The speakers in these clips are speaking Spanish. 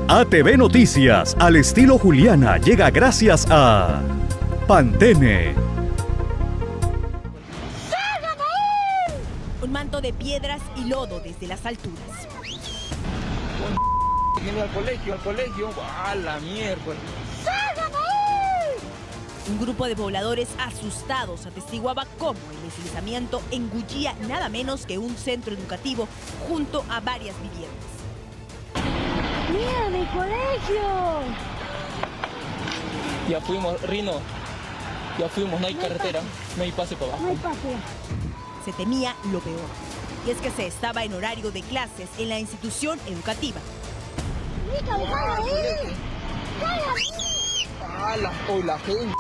ATV Noticias, al estilo Juliana, llega gracias a Pantene. Un manto de piedras y lodo desde las alturas. Viene al colegio, ¡a la mierda! Un grupo de pobladores asustados atestiguaba cómo el deslizamiento engullía nada menos que un centro educativo junto a varias viviendas. ¡Mira, mi colegio! Ya fuimos, Rino. Ya fuimos, no hay carretera, no hay pase para abajo. No hay pase. Se temía lo peor. Y es que se estaba en horario de clases en la institución educativa. La gente.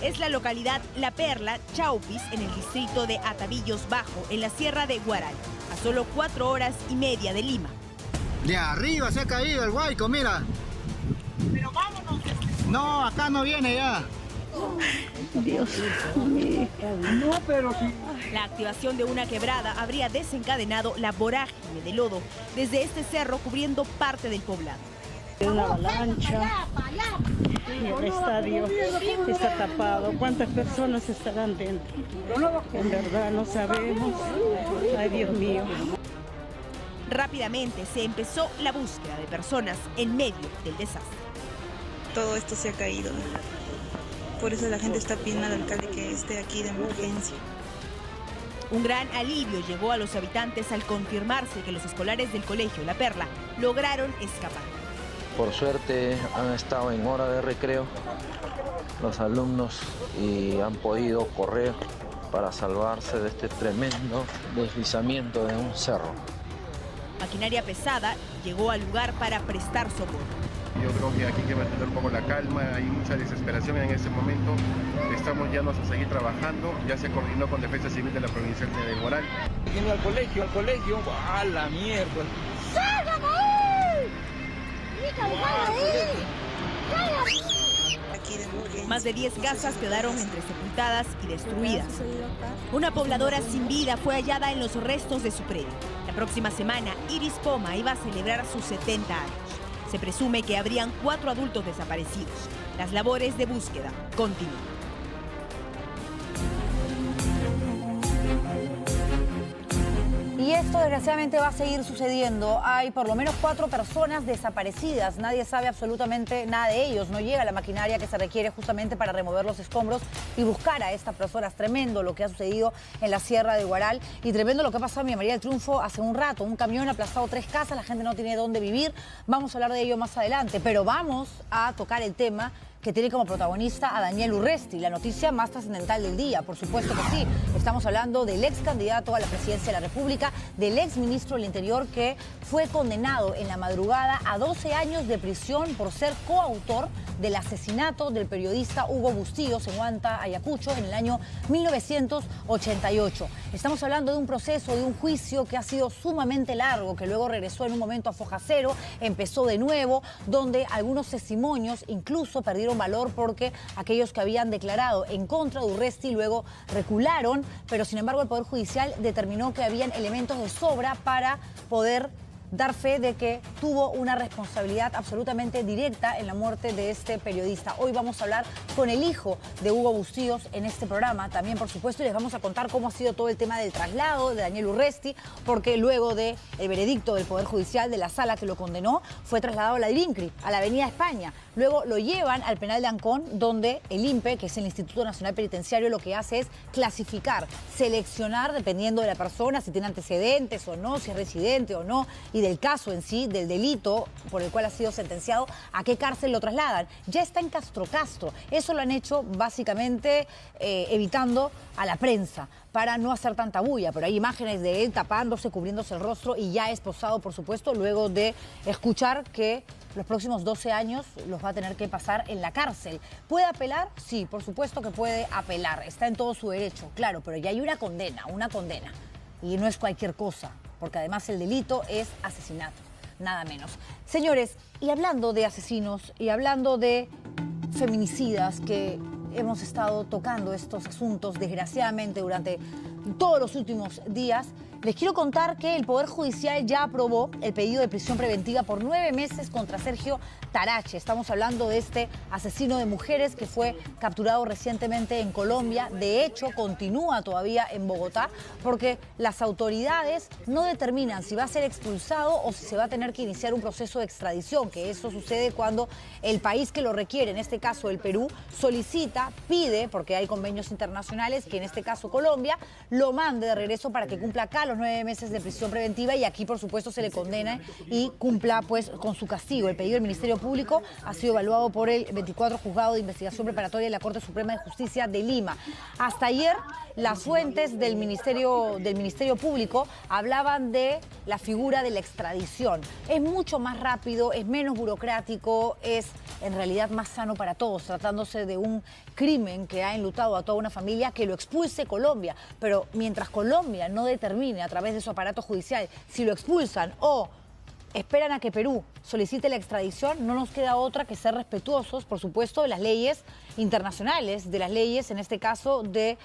Es la localidad La Perla, Chaupis, en el distrito de Atavillos Bajo, en la sierra de Huaral, a solo 4 horas y media de Lima. De arriba se ha caído el Huayco, mira. Pero vámonos. No, acá no viene ya. Dios mío. No, pero sí. La activación de una quebrada habría desencadenado la vorágine de lodo desde este cerro cubriendo parte del poblado. Una avalancha y el estadio está tapado. ¿Cuántas personas estarán dentro? En verdad no sabemos. Ay, Dios mío. Rápidamente se empezó la búsqueda de personas en medio del desastre. Todo esto se ha caído. Por eso la gente está pidiendo al alcalde que esté aquí de emergencia. Un gran alivio llegó a los habitantes al confirmarse que los escolares del colegio La Perla lograron escapar. Por suerte han estado en hora de recreo los alumnos y han podido correr para salvarse de este tremendo deslizamiento de un cerro. Maquinaria pesada llegó al lugar para prestar socorro. Yo creo que aquí hay que mantener un poco la calma, hay mucha desesperación en este momento. Estamos llanos a seguir trabajando, ya se coordinó con Defensa Civil de la provincia de Huaral. Viene al colegio, ¡a la mierda! Aquí de emergencia. Más de 10 casas quedaron entre sepultadas y destruidas. Una pobladora sin vida fue hallada en los restos de su predio. La próxima semana, Iris Poma iba a celebrar sus 70 años. Se presume que habrían 4 adultos desaparecidos. Las labores de búsqueda continúan. Y esto desgraciadamente va a seguir sucediendo. Hay por lo menos 4 personas desaparecidas. Nadie sabe absolutamente nada de ellos. No llega la maquinaria que se requiere justamente para remover los escombros y buscar a estas personas. Tremendo lo que ha sucedido en la sierra de Huaral y tremendo lo que ha pasado en Villa María del Triunfo hace un rato. Un camión ha aplastado 3 casas, la gente no tiene dónde vivir. Vamos a hablar de ello más adelante, pero vamos a tocar el tema que tiene como protagonista a Daniel Urresti, la noticia más trascendental del día, por supuesto que sí. Estamos hablando del ex candidato a la presidencia de la República, del ex ministro del Interior que fue condenado en la madrugada a 12 años de prisión por ser coautor del asesinato del periodista Hugo Bustillos en Huanta, Ayacucho, en el año 1988. Estamos hablando de un proceso, de un juicio que ha sido sumamente largo, que luego regresó en un momento a foja cero, empezó de nuevo, donde algunos testimonios incluso perdieron valor porque aquellos que habían declarado en contra de Urresti luego recularon, pero sin embargo el Poder Judicial determinó que habían elementos de sobra para poder dar fe de que tuvo una responsabilidad absolutamente directa en la muerte de este periodista. Hoy vamos a hablar con el hijo de Hugo Bustillos en este programa también, por supuesto, y les vamos a contar cómo ha sido todo el tema del traslado de Daniel Urresti, porque luego del veredicto del Poder Judicial de la sala que lo condenó, fue trasladado a la INCRI, a la Avenida España. Luego lo llevan al penal de Ancón, donde el INPE, que es el Instituto Nacional Penitenciario, lo que hace es clasificar, seleccionar, dependiendo de la persona, si tiene antecedentes o no, si es residente o no, y del caso en sí, del delito por el cual ha sido sentenciado, a qué cárcel lo trasladan. Ya está en Castro. Eso lo han hecho básicamente evitando a la prensa para no hacer tanta bulla, pero hay imágenes de él tapándose, cubriéndose el rostro y ya esposado, por supuesto, luego de escuchar que los próximos 12 años los va a tener que pasar en la cárcel. ¿Puede apelar? Sí, por supuesto que puede apelar. Está en todo su derecho, claro, pero ya hay una condena. Y no es cualquier cosa, porque además el delito es asesinato, nada menos. Señores, y hablando de asesinos y hablando de feminicidas, que hemos estado tocando estos asuntos desgraciadamente durante todos los últimos días, Les quiero contar que el Poder Judicial ya aprobó el pedido de prisión preventiva por 9 meses contra Sergio Tarache. Estamos hablando de este asesino de mujeres que fue capturado recientemente en Colombia. De hecho, continúa todavía en Bogotá porque las autoridades no determinan si va a ser expulsado o si se va a tener que iniciar un proceso de extradición, que eso sucede cuando el país que lo requiere, en este caso el Perú, solicita, pide, porque hay convenios internacionales, que en este caso Colombia, lo mande de regreso para que cumpla acá los 9 meses de prisión preventiva y aquí, por supuesto, se le condena y cumpla pues con su castigo. El pedido del Ministerio Público ha sido evaluado por el 24 Juzgado de Investigación Preparatoria de la Corte Suprema de Justicia de Lima. Hasta ayer, las fuentes del Ministerio Público hablaban de la figura de la extradición. Es mucho más rápido, es menos burocrático, es en realidad más sano para todos, tratándose de un crimen que ha enlutado a toda una familia, que lo expulse Colombia. Pero mientras Colombia no determine a través de su aparato judicial si lo expulsan o esperan a que Perú solicite la extradición, no nos queda otra que ser respetuosos, por supuesto, de las leyes internacionales, de las leyes, en este caso, de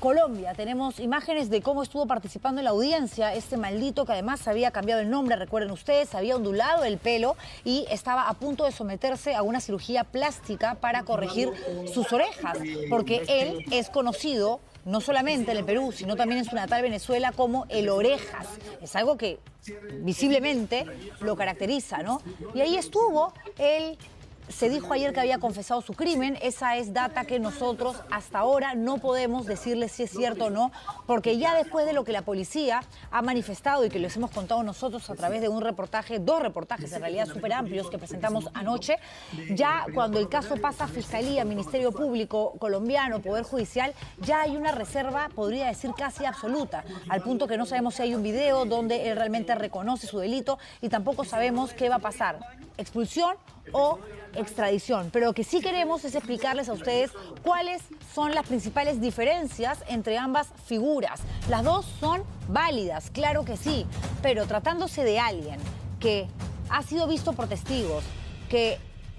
Colombia. Tenemos imágenes de cómo estuvo participando en la audiencia este maldito, que además había cambiado el nombre, recuerden ustedes, había ondulado el pelo y estaba a punto de someterse a una cirugía plástica para corregir sus orejas, porque él es conocido no solamente en el Perú, sino también en su natal Venezuela como el Orejas. Es algo que visiblemente lo caracteriza, ¿no? Y ahí estuvo él. Se dijo ayer que había confesado su crimen. Esa es data que nosotros hasta ahora no podemos decirles si es cierto o no, porque ya después de lo que la policía ha manifestado y que les hemos contado nosotros a través de un reportaje, 2 reportajes en realidad súper amplios que presentamos anoche, ya cuando el caso pasa a Fiscalía, Ministerio Público colombiano, Poder Judicial, ya hay una reserva, podría decir casi absoluta, al punto que no sabemos si hay un video donde él realmente reconoce su delito y tampoco sabemos qué va a pasar, expulsión o extradición. Pero lo que sí queremos es explicarles a ustedes cuáles son las principales diferencias entre ambas figuras. Las dos son válidas, claro que sí, pero tratándose de alguien que ha sido visto por testigos, que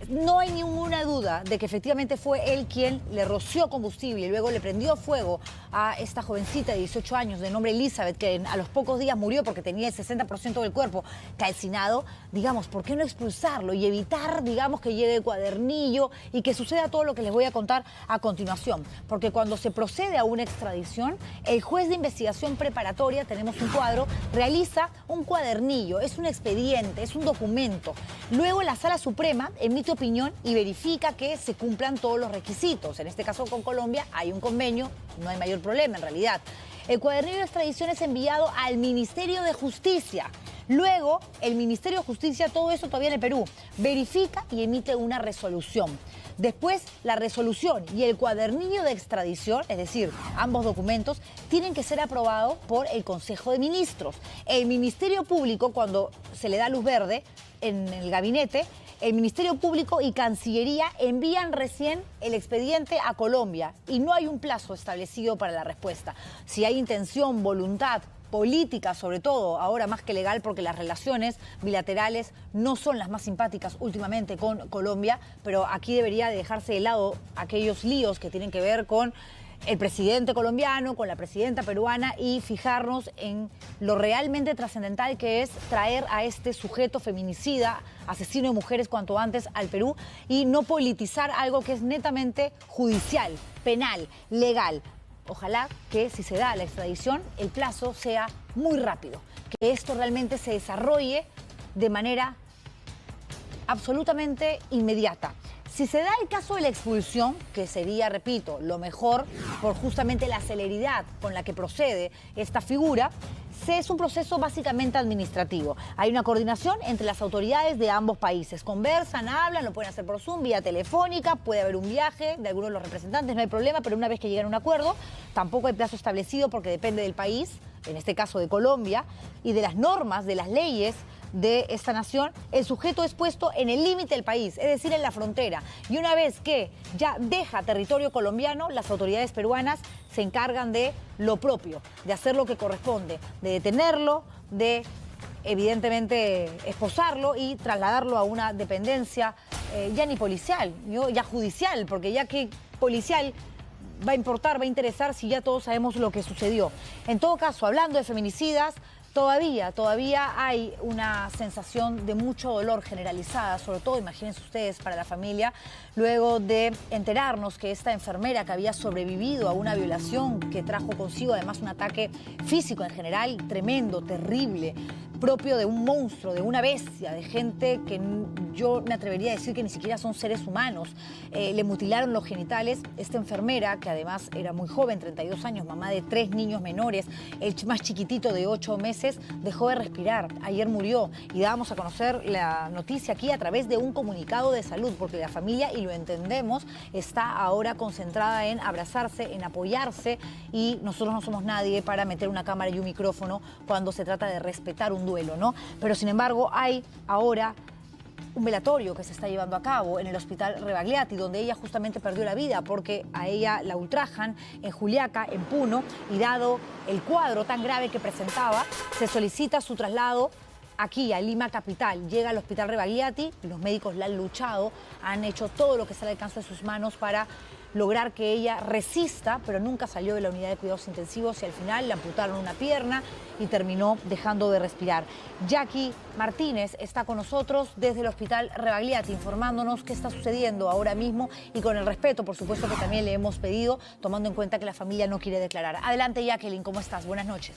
no hay ninguna duda de que efectivamente fue él quien le roció combustible y luego le prendió fuego a esta jovencita de 18 años de nombre Elizabeth, que a los pocos días murió porque tenía el 60% del cuerpo calcinado. Digamos, ¿por qué no expulsarlo y evitar, digamos, que llegue el cuadernillo y que suceda todo lo que les voy a contar a continuación? Porque cuando se procede a una extradición, el juez de investigación preparatoria, tenemos un cuadro, realiza un cuadernillo, es un expediente, es un documento. Luego la Sala Suprema emite opinión y verifica que se cumplan todos los requisitos. En este caso con Colombia hay un convenio, no hay mayor problema en realidad. El cuadernillo de extradición es enviado al Ministerio de Justicia. Luego, el Ministerio de Justicia, todo eso todavía en el Perú, verifica y emite una resolución. Después, la resolución y el cuadernillo de extradición, es decir, ambos documentos, tienen que ser aprobados por el Consejo de Ministros. El Ministerio Público, cuando se le da luz verde en el gabinete, el Ministerio Público y Cancillería envían recién el expediente a Colombia y no hay un plazo establecido para la respuesta. Si hay intención, voluntad política, sobre todo, ahora más que legal, porque las relaciones bilaterales no son las más simpáticas últimamente con Colombia, pero aquí debería de dejarse de lado aquellos líos que tienen que ver con el presidente colombiano, con la presidenta peruana y fijarnos en lo realmente trascendental que es traer a este sujeto feminicida, asesino de mujeres cuanto antes al Perú y no politizar algo que es netamente judicial, penal, legal. Ojalá que si se da la extradición el plazo sea muy rápido, que esto realmente se desarrolle de manera absolutamente inmediata. Si se da el caso de la expulsión, que sería, repito, lo mejor por justamente la celeridad con la que procede esta figura, es un proceso básicamente administrativo. Hay una coordinación entre las autoridades de ambos países. Conversan, hablan, lo pueden hacer por Zoom, vía telefónica, puede haber un viaje de algunos de los representantes, no hay problema, pero una vez que llegan a un acuerdo, tampoco hay plazo establecido porque depende del país, en este caso de Colombia, y de las normas, de las leyes de esta nación. El sujeto es puesto en el límite del país, es decir, en la frontera. Y una vez que ya deja territorio colombiano, las autoridades peruanas se encargan de lo propio, de hacer lo que corresponde, de detenerlo, de evidentemente esposarlo y trasladarlo a una dependencia ya ni policial, ya judicial, porque ya que policial va a importar, va a interesar si ya todos sabemos lo que sucedió. En todo caso, hablando de feminicidas, todavía hay una sensación de mucho dolor generalizada, sobre todo, imagínense ustedes, para la familia, luego de enterarnos que esta enfermera que había sobrevivido a una violación que trajo consigo además un ataque físico en general tremendo, terrible, propio de un monstruo, de una bestia, de gente que yo me atrevería a decir que ni siquiera son seres humanos. Le mutilaron los genitales. Esta enfermera, que además era muy joven, 32 años, mamá de 3 niños menores, el más chiquitito de 8 meses, dejó de respirar. Ayer murió y dábamos a conocer la noticia aquí a través de un comunicado de salud, porque la familia, y lo entendemos, está ahora concentrada en abrazarse, en apoyarse, y nosotros no somos nadie para meter una cámara y un micrófono cuando se trata de respetar un duelo, ¿no? Pero sin embargo hay ahora un velatorio que se está llevando a cabo en el Hospital Rebagliati, donde ella justamente perdió la vida porque a ella la ultrajan en Juliaca, en Puno, y dado el cuadro tan grave que presentaba, se solicita su traslado aquí a Lima capital. Llega al Hospital Rebagliati, los médicos la han luchado, han hecho todo lo que está al alcance de sus manos para lograr que ella resista, pero nunca salió de la unidad de cuidados intensivos y al final le amputaron una pierna y terminó dejando de respirar. Jackie Martínez está con nosotros desde el Hospital Rebagliati informándonos qué está sucediendo ahora mismo y con el respeto, por supuesto, que también le hemos pedido, tomando en cuenta que la familia no quiere declarar. Adelante, Jacqueline, ¿cómo estás? Buenas noches.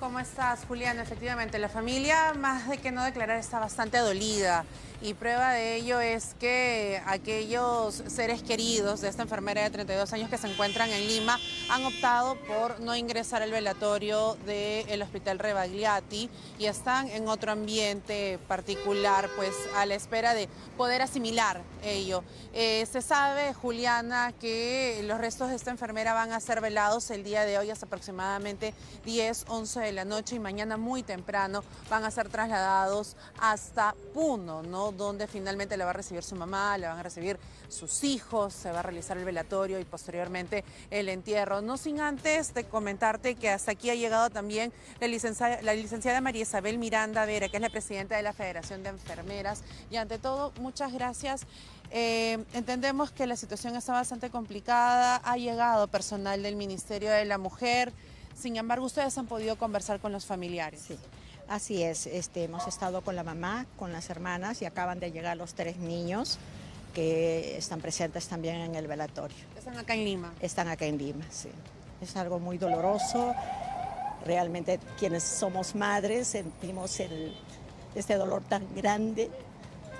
¿Cómo estás, Juliana? Efectivamente, la familia, más de que no declarar, está bastante dolida. Y prueba de ello es que aquellos seres queridos de esta enfermera de 32 años que se encuentran en Lima han optado por no ingresar al velatorio del Hospital Rebagliati y están en otro ambiente particular, pues a la espera de poder asimilar ello. Se sabe, Juliana, que los restos de esta enfermera van a ser velados el día de hoy hasta aproximadamente 10, 11 de la noche y mañana muy temprano van a ser trasladados hasta Puno, ¿no? Donde finalmente la va a recibir su mamá, la van a recibir sus hijos, se va a realizar el velatorio y posteriormente el entierro. No sin antes de comentarte que hasta aquí ha llegado también la licenciada María Isabel Miranda Vera, que es la presidenta de la Federación de Enfermeras. Y ante todo, muchas gracias. Entendemos que la situación está bastante complicada, ha llegado personal del Ministerio de la Mujer, sin embargo, ustedes han podido conversar con los familiares. Sí. Así es, hemos estado con la mamá, con las hermanas y acaban de llegar los 3 niños que están presentes también en el velatorio. ¿Están acá en Lima? Están acá en Lima, sí. Es algo muy doloroso. Realmente quienes somos madres sentimos este dolor tan grande,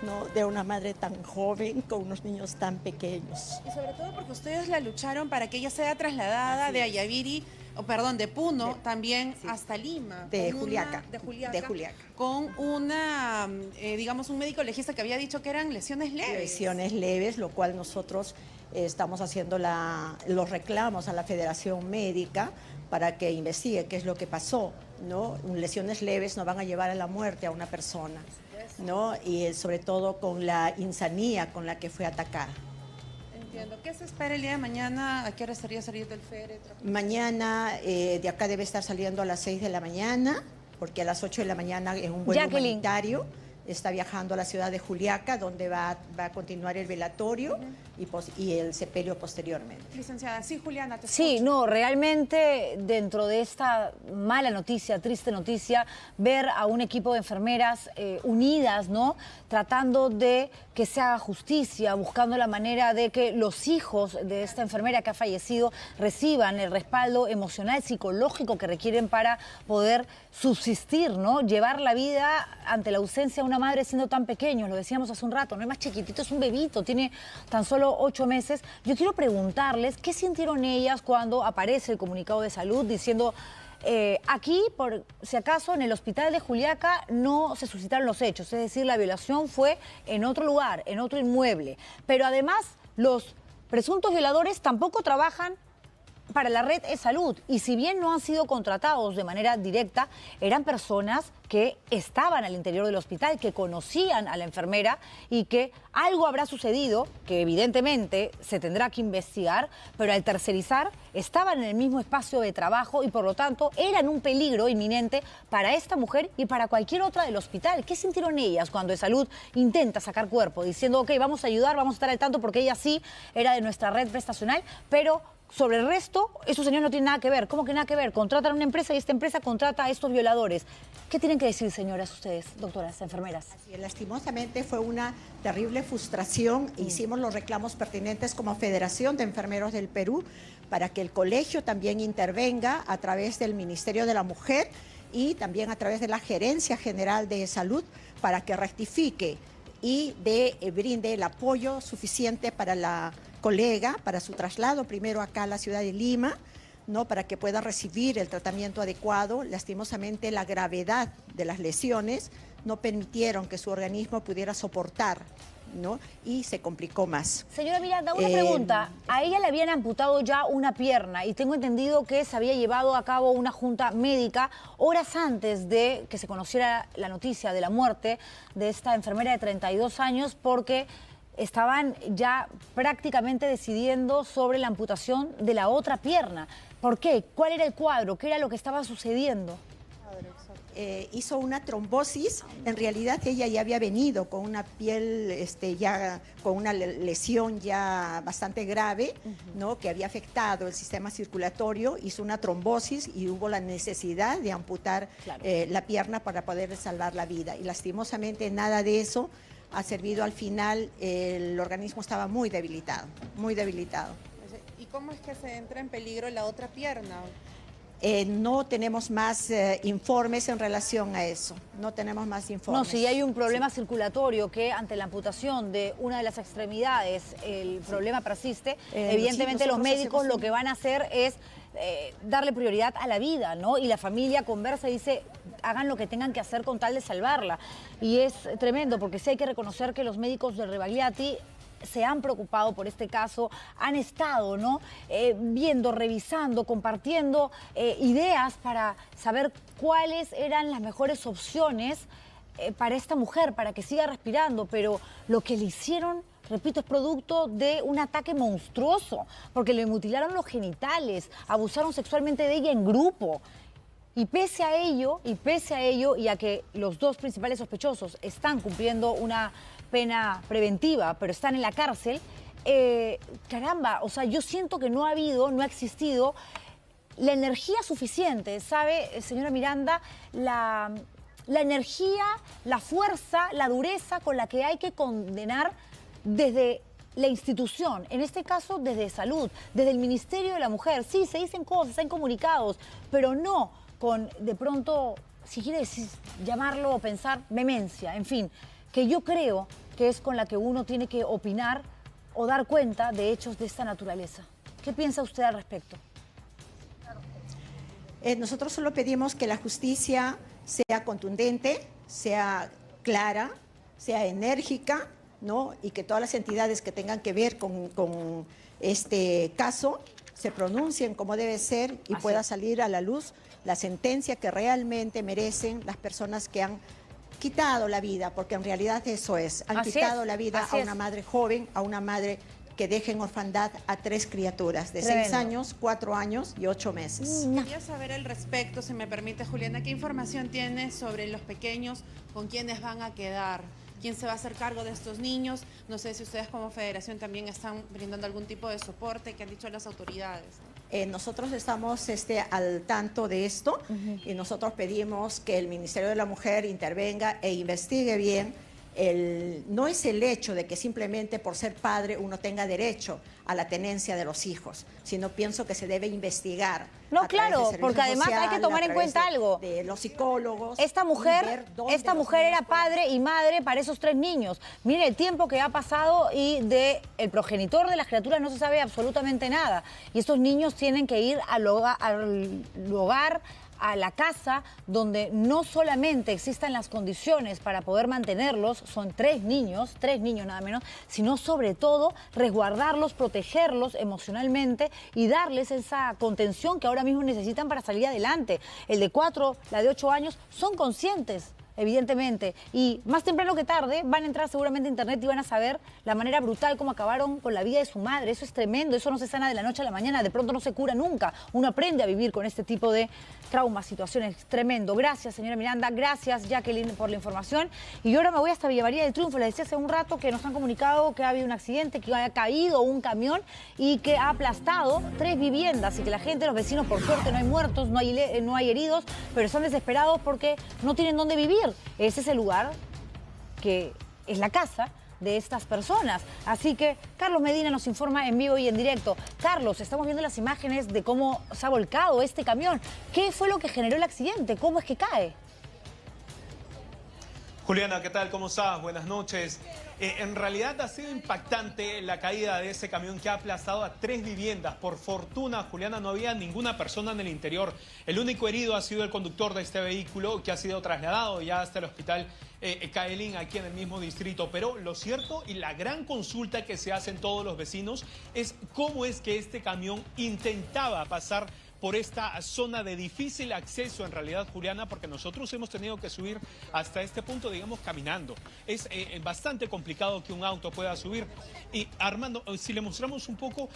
¿no? De una madre tan joven con unos niños tan pequeños. Y sobre todo porque ustedes la lucharon para que ella sea trasladada de Ayaviri, de Puno, también hasta Lima. De Juliaca. De Juliaca. De Juliaca. Con una, digamos, un médico legista que había dicho que eran lesiones leves. Lesiones leves, lo cual nosotros estamos haciendo los reclamos a la Federación Médica para que investigue qué es lo que pasó, ¿no? Lesiones leves no van a llevar a la muerte a una persona, ¿no? Y sobre todo con la insanía con la que fue atacada. Entiendo. ¿Qué se espera el día de mañana? ¿A qué hora sería salir del féretro? Mañana de acá debe estar saliendo a las 6 de la mañana, porque a las 8 de la mañana es un vuelo humanitario. Está viajando a la ciudad de Juliaca, donde va a continuar el velatorio y el sepelio posteriormente. Licenciada, sí, Juliana, te Sí, escucho. no, realmente dentro de esta mala noticia, triste noticia, ver a un equipo de enfermeras unidas, ¿no? Tratando de que se haga justicia, buscando la manera de que los hijos de esta enfermera que ha fallecido reciban el respaldo emocional, psicológico que requieren para poder subsistir, ¿no? Llevar la vida ante la ausencia de una madre siendo tan pequeño, lo decíamos hace un rato, no es más chiquitito, es un bebito, tiene tan solo 8 meses. Yo quiero preguntarles qué sintieron ellas cuando aparece el comunicado de salud diciendo aquí, por si acaso, en el hospital de Juliaca no se suscitaron los hechos, es decir, la violación fue en otro lugar, en otro inmueble, pero además los presuntos violadores tampoco trabajan para la red E-Salud. Y si bien no han sido contratados de manera directa, eran personas que estaban al interior del hospital, que conocían a la enfermera y que algo habrá sucedido, que evidentemente se tendrá que investigar, pero al tercerizar estaban en el mismo espacio de trabajo y por lo tanto eran un peligro inminente para esta mujer y para cualquier otra del hospital. ¿Qué sintieron ellas cuando E-Salud intenta sacar cuerpo, diciendo, ok, vamos a ayudar, vamos a estar al tanto porque ella sí era de nuestra red prestacional, pero sobre el resto, estos señores no tienen nada que ver? ¿Cómo que nada que ver? Contratan a una empresa y esta empresa contrata a estos violadores. ¿Qué tienen que decir, señoras, ustedes, doctoras, enfermeras? Así, lastimosamente fue una terrible frustración. Hicimos los reclamos pertinentes como Federación de Enfermeros del Perú para que el colegio también intervenga a través del Ministerio de la Mujer y también a través de la Gerencia General de Salud para que rectifique y brinde el apoyo suficiente para la colega, para su traslado primero acá a la ciudad de Lima, ¿no? Para que pueda recibir el tratamiento adecuado. Lastimosamente la gravedad de las lesiones no permitieron que su organismo pudiera soportar, ¿no? Y se complicó más. Señora Miranda, una pregunta. A ella le habían amputado ya una pierna y tengo entendido que se había llevado a cabo una junta médica horas antes de que se conociera la noticia de la muerte de esta enfermera de 32 años porque estaban ya prácticamente decidiendo sobre la amputación de la otra pierna. ¿Por qué? ¿Cuál era el cuadro? ¿Qué era lo que estaba sucediendo? Hizo una trombosis. En realidad ella ya había venido con una piel, ya con una lesión ya bastante grave, ¿no? Que había afectado el sistema circulatorio. Hizo una trombosis y hubo la necesidad de amputar la pierna para poder salvar la vida. Y lastimosamente nada de eso ha servido. Al final el organismo estaba muy debilitado, muy debilitado. ¿Y cómo es que se entra en peligro la otra pierna? No tenemos más informes en relación a eso, no tenemos más informes. No, si hay un problema circulatorio que ante la amputación de una de las extremidades el problema persiste, evidentemente los médicos lo que van a hacer es darle prioridad a la vida, ¿no? Y la familia conversa y dice, hagan lo que tengan que hacer con tal de salvarla. Y es tremendo porque sí hay que reconocer que los médicos de Rebagliati se han preocupado por este caso, han estado, ¿no? Viendo, revisando, compartiendo ideas para saber cuáles eran las mejores opciones para esta mujer, para que siga respirando, pero lo que le hicieron, repito, es producto de un ataque monstruoso, porque le mutilaron los genitales, abusaron sexualmente de ella en grupo. Y pese a ello, y a que los dos principales sospechosos están cumpliendo una pena preventiva, pero están en la cárcel, caramba, o sea, yo siento que no ha existido la energía suficiente, ¿sabe, señora Miranda? La energía, la fuerza, la dureza con la que hay que condenar desde la institución, en este caso desde Salud, desde el Ministerio de la Mujer. Sí, se dicen cosas, hay comunicados, pero no con, de pronto, si quiere decir, llamarlo o pensar, vehemencia, en fin, que yo creo que es con la que uno tiene que opinar o dar cuenta de hechos de esta naturaleza. ¿Qué piensa usted al respecto? Nosotros solo pedimos que la justicia sea contundente, sea clara, sea enérgica, ¿no? Y que todas las entidades que tengan que ver con este caso se pronuncien como debe ser y pueda salir a la luz la sentencia que realmente merecen las personas que han quitado la vida, porque en realidad eso es, han quitado la vida a una madre joven, a una madre que deja en orfandad a 3 criaturas de 6 años, 4 años y 8 meses. Quería saber al respecto, si me permite, Juliana, ¿qué información tiene sobre los pequeños, con quiénes van a quedar? ¿Quién se va a hacer cargo de estos niños? No sé si ustedes como federación también están brindando algún tipo de soporte. ¿Qué han dicho las autoridades? Nosotros estamos al tanto de esto y nosotros pedimos que el Ministerio de la Mujer intervenga e investigue bien. No es el hecho de que simplemente por ser padre uno tenga derecho a la tenencia de los hijos, sino pienso que se debe investigar. No, claro, porque además hay que tomar en cuenta algo. De los psicólogos. Esta mujer era padre y madre para esos 3 niños. Mire el tiempo que ha pasado y del progenitor de las criaturas no se sabe absolutamente nada. Y estos niños tienen que ir al hogar, a la casa donde no solamente existan las condiciones para poder mantenerlos, son 3 niños nada menos, sino sobre todo resguardarlos, protegerlos emocionalmente y darles esa contención que ahora mismo necesitan para salir adelante. El de 4, la de 8 años, son conscientes, evidentemente, y más temprano que tarde van a entrar seguramente a internet y van a saber la manera brutal como acabaron con la vida de su madre. Eso es tremendo, eso no se sana de la noche a la mañana, de pronto no se cura nunca. Uno aprende a vivir con este tipo de traumas, situaciones, tremendo. Gracias, señora Miranda, gracias, Jacqueline, por la información. Y ahora me voy hasta Villa María del Triunfo. Les decía hace un rato que nos han comunicado que ha habido un accidente, que ha caído un camión y que ha aplastado 3 viviendas y que la gente, los vecinos, por suerte no hay muertos, no hay heridos, pero están desesperados porque no tienen dónde vivir. Ese es el lugar que es la casa de estas personas. Así que Carlos Medina nos informa en vivo y en directo. Carlos, estamos viendo las imágenes de cómo se ha volcado este camión. ¿Qué fue lo que generó el accidente? ¿Cómo es que cae? Juliana, ¿qué tal? ¿Cómo estás? Buenas noches. En realidad ha sido impactante la caída de ese camión que ha aplastado a 3 viviendas. Por fortuna, Juliana, no había ninguna persona en el interior. El único herido ha sido el conductor de este vehículo, que ha sido trasladado ya hasta el hospital Caelín, aquí en el mismo distrito. Pero lo cierto y la gran consulta que se hacen todos los vecinos es cómo es que este camión intentaba pasar por esta zona de difícil acceso en realidad, Juliana, porque nosotros hemos tenido que subir hasta este punto, digamos, caminando. Es bastante complicado que un auto pueda subir. Y Armando, si le mostramos un poco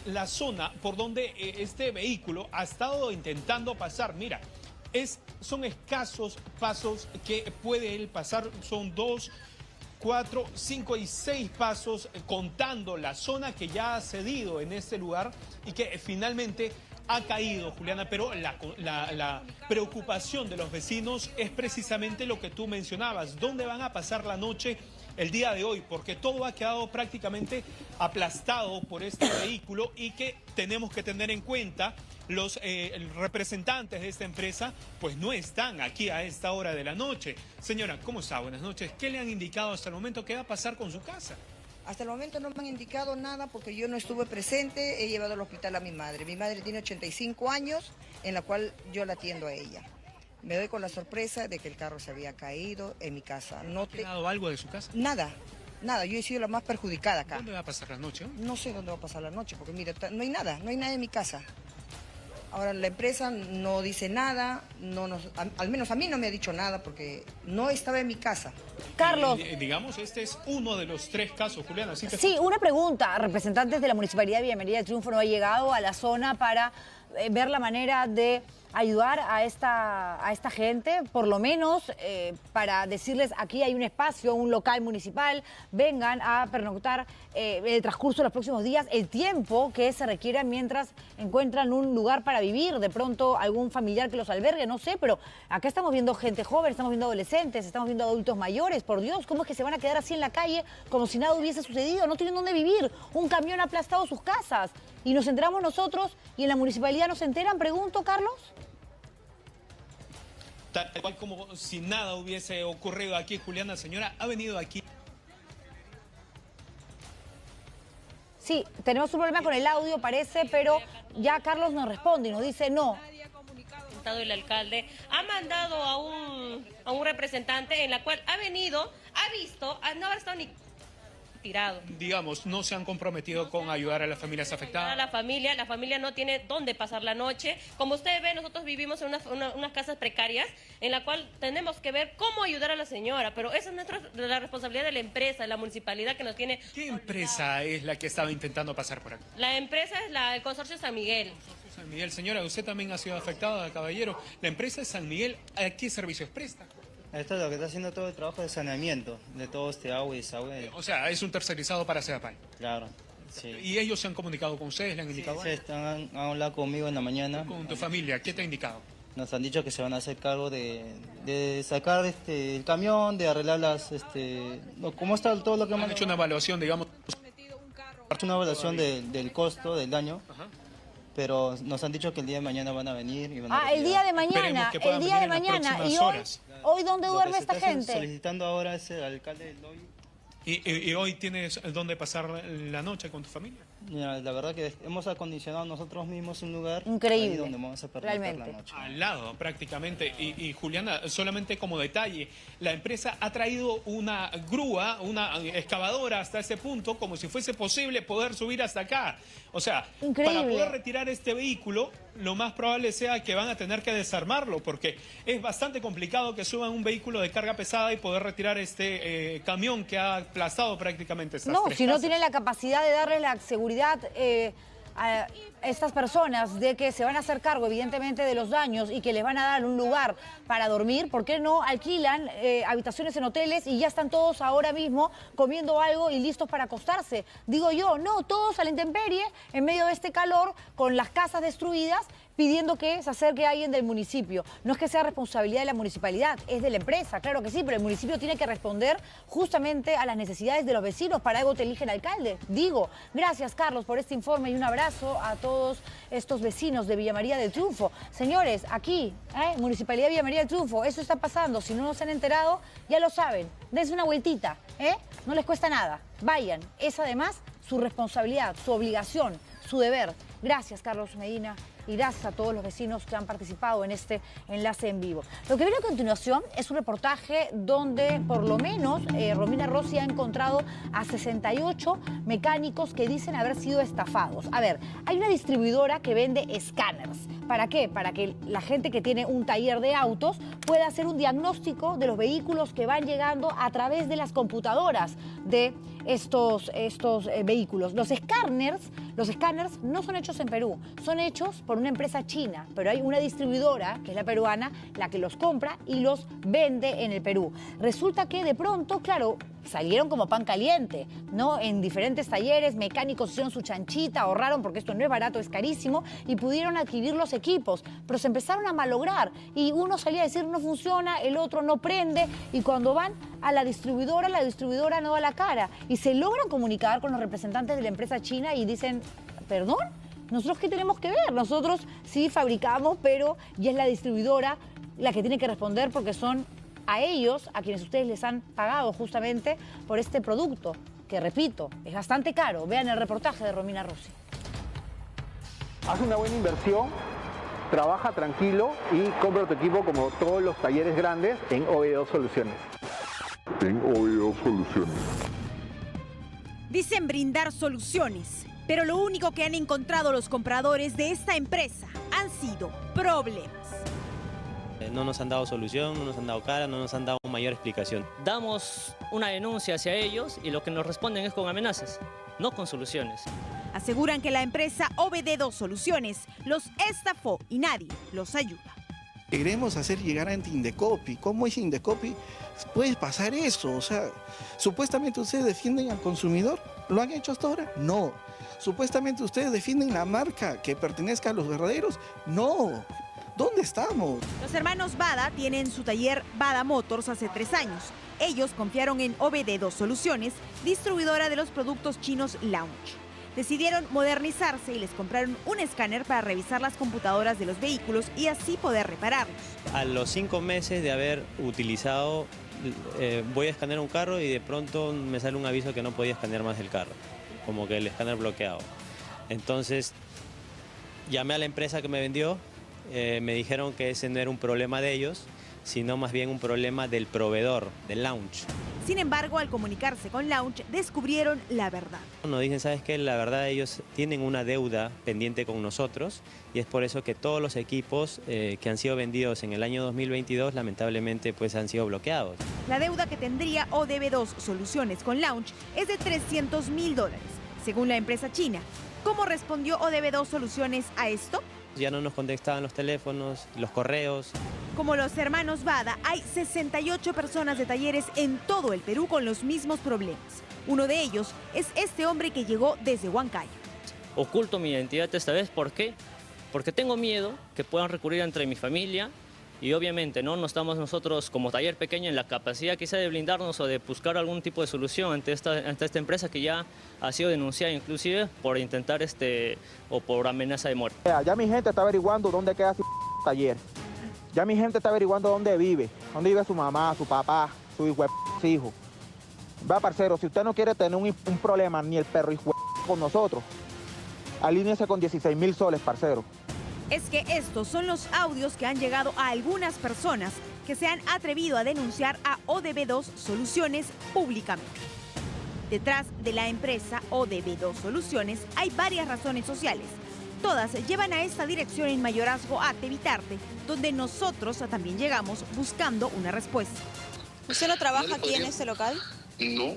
la zona por donde este vehículo ha estado intentando pasar, mira, son escasos pasos que puede él pasar, son 2, 4, 5 y 6 pasos, contando la zona que ya ha cedido en este lugar y que finalmente ha caído, Juliana, pero la preocupación de los vecinos es precisamente lo que tú mencionabas. ¿Dónde van a pasar la noche el día de hoy? Porque todo ha quedado prácticamente aplastado por este vehículo y que tenemos que tener en cuenta los representantes de esta empresa, pues no están aquí a esta hora de la noche. Señora, ¿cómo está? Buenas noches. ¿Qué le han indicado hasta el momento? ¿Qué va a pasar con su casa? Hasta el momento no me han indicado nada porque yo no estuve presente, he llevado al hospital a mi madre. Mi madre tiene 85 años, en la cual yo la atiendo a ella. Me doy con la sorpresa de que el carro se había caído en mi casa. ¿Ha quedado algo de su casa? Nada, yo he sido la más perjudicada acá. ¿Dónde va a pasar la noche? No sé dónde va a pasar la noche, porque mira, no hay nada en mi casa. Ahora la empresa no dice nada, al menos a mí no me ha dicho nada porque no estaba en mi casa. Carlos. Digamos, este es uno de los 3 casos, Juliana. Sí, una pregunta. Representantes de la Municipalidad de Villa María del Triunfo no ha llegado a la zona para ver la manera de ayudar a esta gente, por lo menos para decirles aquí hay un espacio, un local municipal, vengan a pernoctar el transcurso de los próximos días, el tiempo que se requiera mientras encuentran un lugar para vivir, de pronto algún familiar que los albergue, no sé, pero acá estamos viendo gente joven, estamos viendo adolescentes, estamos viendo adultos mayores, por Dios, ¿cómo es que se van a quedar así en la calle como si nada hubiese sucedido? No tienen dónde vivir, un camión ha aplastado sus casas y nos enteramos nosotros y en la municipalidad no se enteran, pregunto, Carlos. Tal cual como si nada hubiese ocurrido aquí, Juliana, señora, ha venido aquí. Sí, tenemos un problema con el audio, parece, pero ya Carlos nos responde y nos dice no. El alcalde ha mandado a un representante en la cual ha venido, ha visto, no ha estado ni tirado. Digamos, no se han comprometido con ayudar a las familias afectadas. La familia no tiene dónde pasar la noche. Como usted ve, nosotros vivimos en unas casas precarias en la cual tenemos que ver cómo ayudar a la señora, pero esa es la responsabilidad de la empresa, de la municipalidad que nos tiene... ¿Qué empresa es la que estaba intentando pasar por aquí? La empresa es el Consorcio San Miguel. San Miguel, señora, usted también ha sido afectada, caballero. La empresa de San Miguel, ¿a qué servicios presta? Esto es lo que está haciendo todo el trabajo de saneamiento de todo este agua y desagüe. O sea, es un tercerizado para Sedapal. Claro, sí. ¿Y ellos se han comunicado con ustedes? ¿Le han indicado? Sí, han hablado conmigo en la mañana. ¿Con tu familia? ¿Qué te ha indicado? Nos han dicho que se van a hacer cargo de sacar el camión, de arreglar cómo está todo lo que han hecho una evaluación, digamos. Una evaluación del costo, del daño. Ajá. Pero nos han dicho que el día de mañana van a venir y van a el día de mañana, el día de mañana. ¿Y hoy dónde duerme esta gente? Solicitando ahora es el alcalde del hoy. ¿Y hoy tienes dónde pasar la noche con tu familia? Mira, la verdad que hemos acondicionado nosotros mismos un lugar increíble, ahí donde vamos a pernotar realmente. la noche. Al lado, prácticamente. Y Juliana, solamente como detalle, la empresa ha traído una grúa, una excavadora hasta ese punto, como si fuese posible poder subir hasta acá. O sea, increíble. Para poder retirar este vehículo, lo más probable sea que van a tener que desarmarlo, porque es bastante complicado que suban un vehículo de carga pesada y poder retirar este camión que ha aplastado prácticamente estas tres si no casas. tienen la capacidad de darle la seguridad a estas personas de que se van a hacer cargo evidentemente de los daños y que les van a dar un lugar para dormir, ¿por qué no alquilan habitaciones en hoteles y ya están todos ahora mismo comiendo algo y listos para acostarse? Digo yo, no, todos a la intemperie en medio de este calor con las casas destruidas pidiendo que se acerque alguien del municipio. No es que sea responsabilidad de la municipalidad, es de la empresa, claro que sí, pero el municipio tiene que responder justamente a las necesidades de los vecinos, para algo te eligen alcalde. Digo, gracias Carlos por este informe y un abrazo a todos estos vecinos de Villa María del Triunfo. Señores, aquí, Municipalidad de Villa María del Triunfo, eso está pasando, si no se han enterado, ya lo saben, dense una vueltita, no les cuesta nada, vayan, es además su responsabilidad, su obligación, su deber. Gracias Carlos Medina. Y gracias a todos los vecinos que han participado en este enlace en vivo. Lo que viene a continuación es un reportaje donde por lo menos Romina Rossi ha encontrado a 68 mecánicos que dicen haber sido estafados. A ver, hay una distribuidora que vende escáneres. ¿Para qué? Para que la gente que tiene un taller de autos pueda hacer un diagnóstico de los vehículos que van llegando a través de las computadoras de estos vehículos. Los escáneres no son hechos en Perú, son hechos por una empresa china, pero hay una distribuidora, que es la peruana, la que los compra y los vende en el Perú. Resulta que de pronto, claro, salieron como pan caliente, ¿no? En diferentes talleres, mecánicos hicieron su chanchita, ahorraron porque esto no es barato, es carísimo, y pudieron adquirir los equipos, pero se empezaron a malograr y uno salía a decir no funciona, el otro no prende, y cuando van a la distribuidora no da la cara y se logran comunicar con los representantes de la empresa china y dicen, ¿perdón? ¿Nosotros qué tenemos que ver? Nosotros sí fabricamos, pero ya es la distribuidora la que tiene que responder porque son a ellos a quienes ustedes les han pagado justamente por este producto, que repito, es bastante caro. Vean el reportaje de Romina Rossi. Haz una buena inversión, trabaja tranquilo y compra tu equipo como todos los talleres grandes en OB2 Soluciones. En OB2 Soluciones. Dicen brindar soluciones, pero lo único que han encontrado los compradores de esta empresa han sido problemas. No nos han dado solución, no nos han dado cara, no nos han dado mayor explicación. Damos una denuncia hacia ellos y lo que nos responden es con amenazas, no con soluciones. Aseguran que la empresa OBD2 Soluciones los estafó y nadie los ayuda. Queremos hacer llegar ante Indecopi. ¿Cómo es Indecopi? Puede pasar eso. O sea, supuestamente ustedes defienden al consumidor. ¿Lo han hecho hasta ahora? No. Supuestamente ustedes defienden la marca que pertenezca a los verdaderos. No. ¿Dónde estamos? Los hermanos Bada tienen su taller Bada Motors hace 3 años. Ellos confiaron en OBD2 Soluciones, distribuidora de los productos chinos Launch. Decidieron modernizarse y les compraron un escáner para revisar las computadoras de los vehículos y así poder repararlos. A los 5 meses de haber utilizado, voy a escanear un carro y de pronto me sale un aviso que no podía escanear más el carro, como que el escáner bloqueado. Entonces llamé a la empresa que me vendió, me dijeron que ese no era un problema de ellos, sino más bien un problema del proveedor, del Launch. Sin embargo, al comunicarse con Launch, descubrieron la verdad. Nos dicen, ¿sabes qué? La verdad ellos tienen una deuda pendiente con nosotros y es por eso que todos los equipos que han sido vendidos en el año 2022 lamentablemente pues han sido bloqueados. La deuda que tendría ODB2 Soluciones con Launch es de $300.000, según la empresa china. ¿Cómo respondió ODB2 Soluciones a esto? Ya no nos contestaban los teléfonos, los correos. Como los hermanos Bada, hay 68 personas de talleres en todo el Perú con los mismos problemas. Uno de ellos es este hombre que llegó desde Huancayo. Oculto mi identidad esta vez, ¿por qué? Porque tengo miedo que puedan recurrir entre mi familia y obviamente no estamos nosotros como taller pequeño en la capacidad quizá de blindarnos o de buscar algún tipo de solución ante esta empresa que ya ha sido denunciada inclusive por intentar o por amenaza de muerte. Ya mi gente está averiguando dónde queda su taller. Ya mi gente está averiguando dónde vive su mamá, su papá, su hijo. Va, parcero, si usted no quiere tener un problema ni el perro hijo con nosotros, alíñese con 16.000 soles, parcero. Es que estos son los audios que han llegado a algunas personas que se han atrevido a denunciar a ODB2 Soluciones públicamente. Detrás de la empresa ODB2 Soluciones hay varias razones sociales. Todas llevan a esta dirección en Mayorazgo a Tevitarte, donde nosotros también llegamos buscando una respuesta. ¿Usted no trabaja aquí en este local? No,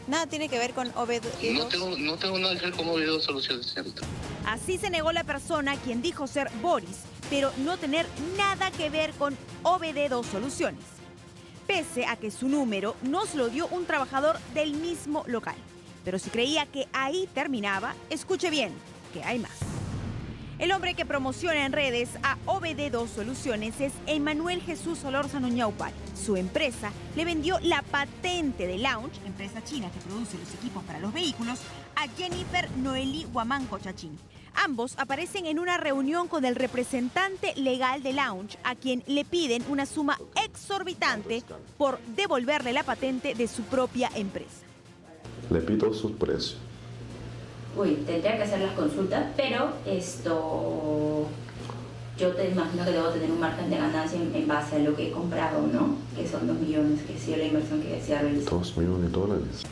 Nada tiene que ver con OB2. no tengo nada que ver con OB2 Soluciones, señorita. Así se negó la persona quien dijo ser Boris, pero no tener nada que ver con OBD2 Soluciones. Pese a que su número nos lo dio un trabajador del mismo local. Pero si creía que ahí terminaba, escuche bien, que hay más. El hombre que promociona en redes a OBD2 Soluciones es Emmanuel Jesús Solórzano Ñaupal. Su empresa le vendió la patente de Launch, empresa china que produce los equipos para los vehículos, a Jennifer Noeli Huamanco Chachín. Ambos aparecen en una reunión con el representante legal de Launch, a quien le piden una suma exorbitante por devolverle la patente de su propia empresa. Le pido sus precios. Tendría que hacer las consultas, pero yo te imagino que debo tener un margen de ganancia en base a lo que he comprado, ¿no? Que son 2 millones, que ha sido la inversión que se ha realizado. 2 millones de dólares.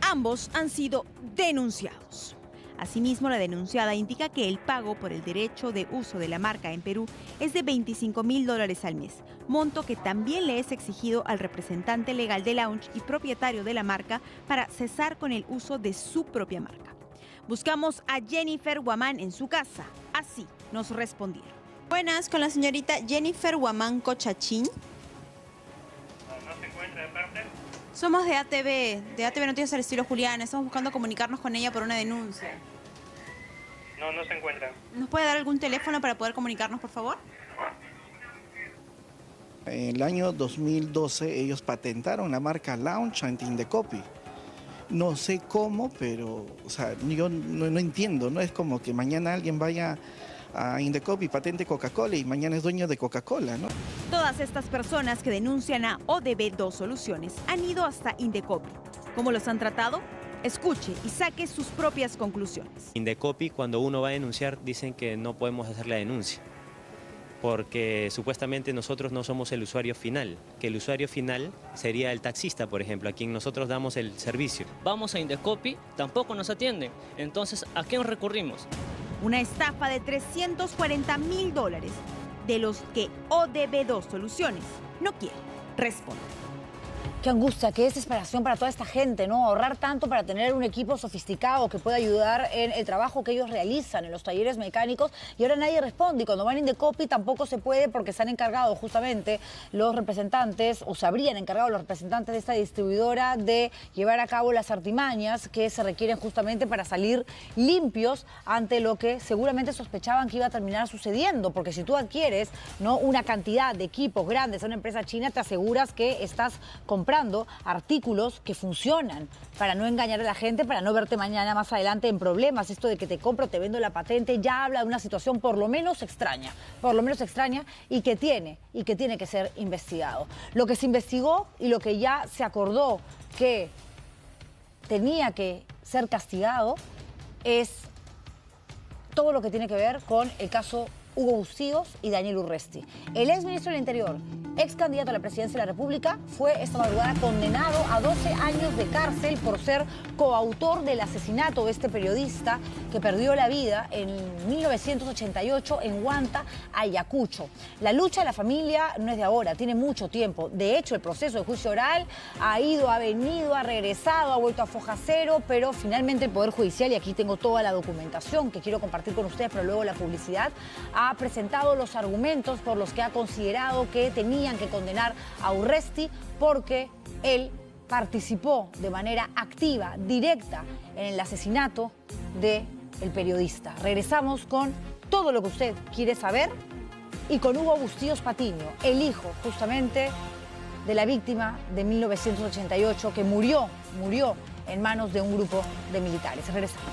Ambos han sido denunciados. Asimismo, la denunciada indica que el pago por el derecho de uso de la marca en Perú es de $25.000 al mes, monto que también le es exigido al representante legal de Launch y propietario de la marca para cesar con el uso de su propia marca. Buscamos a Jennifer Huamán en su casa. Así nos respondieron. Buenas, con la señorita Jennifer Huamanco Chachín. ¿No se encuentra de parte? Somos de ATV Noticias al Estilo Juliana. Estamos buscando comunicarnos con ella por una denuncia. No se encuentra. ¿Nos puede dar algún teléfono para poder comunicarnos, por favor? En el año 2012 ellos patentaron la marca Launch ante Indecopi. No sé cómo, pero yo no entiendo, no es como que mañana alguien vaya a Indecopi, patente Coca-Cola y mañana es dueño de Coca-Cola, ¿no? Todas estas personas que denuncian a ODB2 Soluciones han ido hasta Indecopi. ¿Cómo los han tratado? Escuche y saque sus propias conclusiones. Indecopi, cuando uno va a denunciar, dicen que no podemos hacer la denuncia, porque supuestamente nosotros no somos el usuario final, que el usuario final sería el taxista, por ejemplo, a quien nosotros damos el servicio. Vamos a Indecopi, tampoco nos atienden. Entonces, ¿a quién recurrimos? Una estafa de $340.000, de los que ODB2 Soluciones no quiere responder. Qué angustia, qué desesperación para toda esta gente, ¿no? Ahorrar tanto para tener un equipo sofisticado que pueda ayudar en el trabajo que ellos realizan en los talleres mecánicos y ahora nadie responde. Y cuando van a Indecopi tampoco se puede porque se han encargado justamente los representantes, o se habrían encargado los representantes de esta distribuidora de llevar a cabo las artimañas que se requieren justamente para salir limpios ante lo que seguramente sospechaban que iba a terminar sucediendo. Porque si tú adquieres, ¿no?, una cantidad de equipos grandes a una empresa china, te aseguras que estás comprando artículos que funcionan para no engañar a la gente, para no verte mañana más adelante en problemas. Esto de que te compro, te vendo la patente, ya habla de una situación por lo menos extraña y que tiene que ser investigado. Lo que se investigó y lo que ya se acordó que tenía que ser castigado es todo lo que tiene que ver con el caso Hugo Bustíos y Daniel Urresti. El ex ministro del Interior, ex candidato a la presidencia de la República, fue esta madrugada condenado a 12 años de cárcel por ser coautor del asesinato de este periodista que perdió la vida en 1988 en Huanta, Ayacucho. La lucha de la familia no es de ahora, tiene mucho tiempo. De hecho, el proceso de juicio oral ha ido, ha venido, ha regresado, ha vuelto a foja cero, pero finalmente el Poder Judicial, y aquí tengo toda la documentación que quiero compartir con ustedes, pero luego la publicidad, ha presentado los argumentos por los que ha considerado que tenían que condenar a Urresti porque él participó de manera activa, directa, en el asesinato del periodista. Regresamos con todo lo que usted quiere saber y con Hugo Bustíos Patiño, el hijo justamente de la víctima de 1988 que murió en manos de un grupo de militares. Regresamos.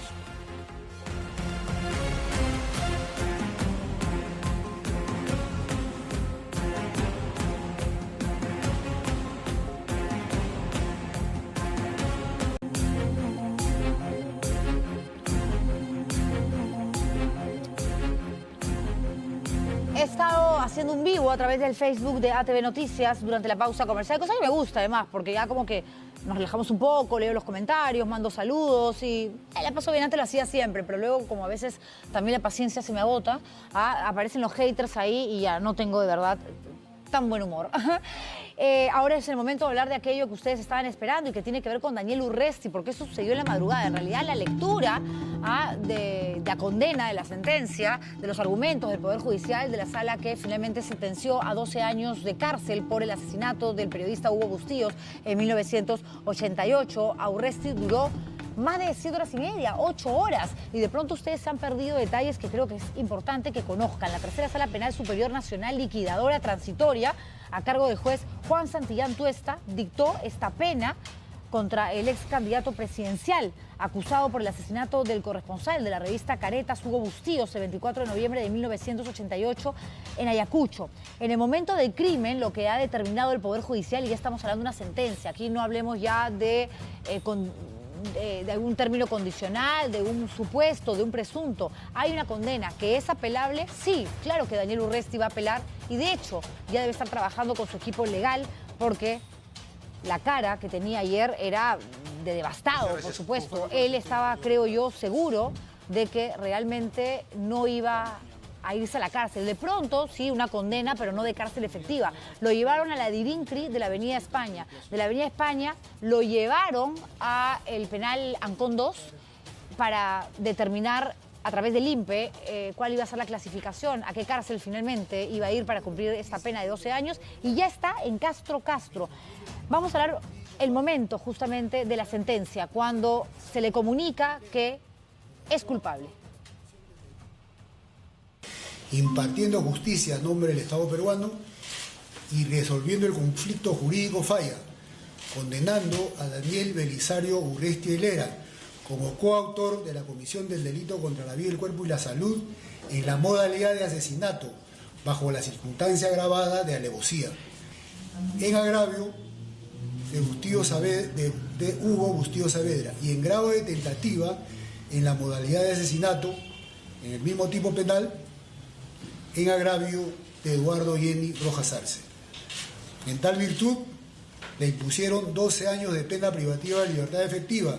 estado haciendo un vivo a través del Facebook de ATV Noticias durante la pausa comercial, cosa que me gusta además, porque ya como que nos relajamos un poco, leo los comentarios, mando saludos y la paso bien. Antes lo hacía siempre, pero luego como a veces también la paciencia se me agota, aparecen los haters ahí y ya no tengo de verdad tan buen humor. Ahora es el momento de hablar de aquello que ustedes estaban esperando y que tiene que ver con Daniel Urresti, porque eso sucedió en la madrugada. En realidad la lectura de la condena, de la sentencia, de los argumentos del Poder Judicial, de la sala que finalmente sentenció a 12 años de cárcel por el asesinato del periodista Hugo Bustíos en 1988. A Urresti duró más de 7 horas y media, 8 horas. Y de pronto ustedes se han perdido detalles que creo que es importante que conozcan. La tercera Sala Penal Superior Nacional Liquidadora Transitoria, a cargo del juez Juan Santillán Tuesta, dictó esta pena contra el ex candidato presidencial acusado por el asesinato del corresponsal de la revista Caretas, Hugo Bustíos, el 24 de noviembre de 1988 en Ayacucho. En el momento del crimen, lo que ha determinado el Poder Judicial, y ya estamos hablando de una sentencia, aquí no hablemos ya de algún término condicional, de un supuesto, de un presunto. Hay una condena que es apelable. Sí, claro que Daniel Urresti va a apelar y de hecho ya debe estar trabajando con su equipo legal porque la cara que tenía ayer era de devastado, por supuesto. Él estaba, creo yo, seguro de que realmente no iba a irse a la cárcel. De pronto, sí, una condena, pero no de cárcel efectiva. Lo llevaron a la Dirincri de la Avenida España. De la Avenida España lo llevaron a el penal Ancón 2 para determinar a través del INPE cuál iba a ser la clasificación, a qué cárcel finalmente iba a ir para cumplir esta pena de 12 años. Y ya está en Castro. Vamos a hablar el momento justamente de la sentencia, cuando se le comunica que es culpable. Impartiendo justicia a nombre del Estado peruano y resolviendo el conflicto jurídico falla, condenando a Daniel Belisario Urresti Helera como coautor de la comisión del delito contra la vida, el cuerpo y la salud en la modalidad de asesinato bajo la circunstancia agravada de alevosía, en agravio de Hugo Bustíos Saavedra y en grado de tentativa en la modalidad de asesinato en el mismo tipo penal en agravio de Eduardo Jenny Rojas Arce. En tal virtud, le impusieron 12 años de pena privativa de libertad efectiva,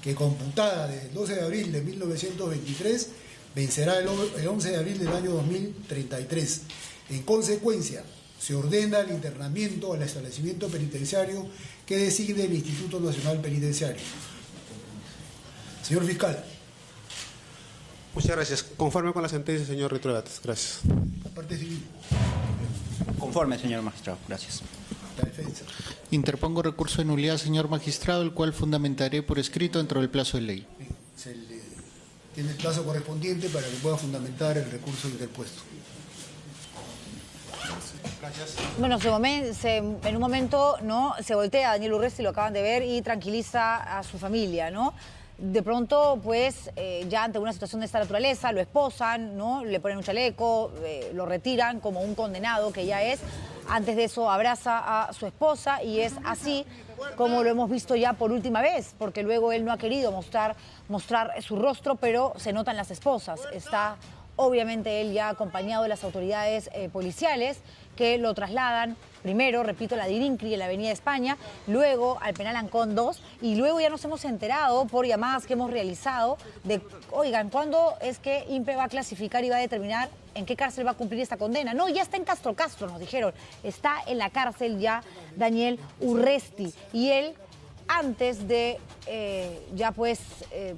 que computada desde el 12 de abril de 1923, vencerá el 11 de abril del año 2033. En consecuencia, se ordena el internamiento al establecimiento penitenciario que designe el Instituto Nacional Penitenciario. Señor fiscal. Muchas gracias. Conforme con la sentencia, señor Ritrovates. Gracias. La parte civil. Conforme, señor magistrado. Gracias. La defensa. Interpongo recurso de nulidad, señor magistrado, el cual fundamentaré por escrito dentro del plazo de ley. Tiene el plazo correspondiente para que pueda fundamentar el recurso interpuesto. Gracias. Bueno, en un momento, ¿no?, se voltea a Daniel Urresti, lo acaban de ver, y tranquiliza a su familia, ¿no? De pronto, pues, ya ante una situación de esta naturaleza, lo esposan, ¿no?, le ponen un chaleco, lo retiran como un condenado que ya es. Antes de eso abraza a su esposa y es así como lo hemos visto ya por última vez, porque luego él no ha querido mostrar su rostro, pero se notan las esposas. Está obviamente él ya acompañado de las autoridades policiales que lo trasladan primero, repito, a la Dirincri en la Avenida España, luego al penal Ancón 2 y luego ya nos hemos enterado por llamadas que hemos realizado de, oigan, ¿cuándo es que INPE va a clasificar y va a determinar en qué cárcel va a cumplir esta condena? No, ya está en Castro, nos dijeron. Está en la cárcel ya Daniel Urresti y él, antes de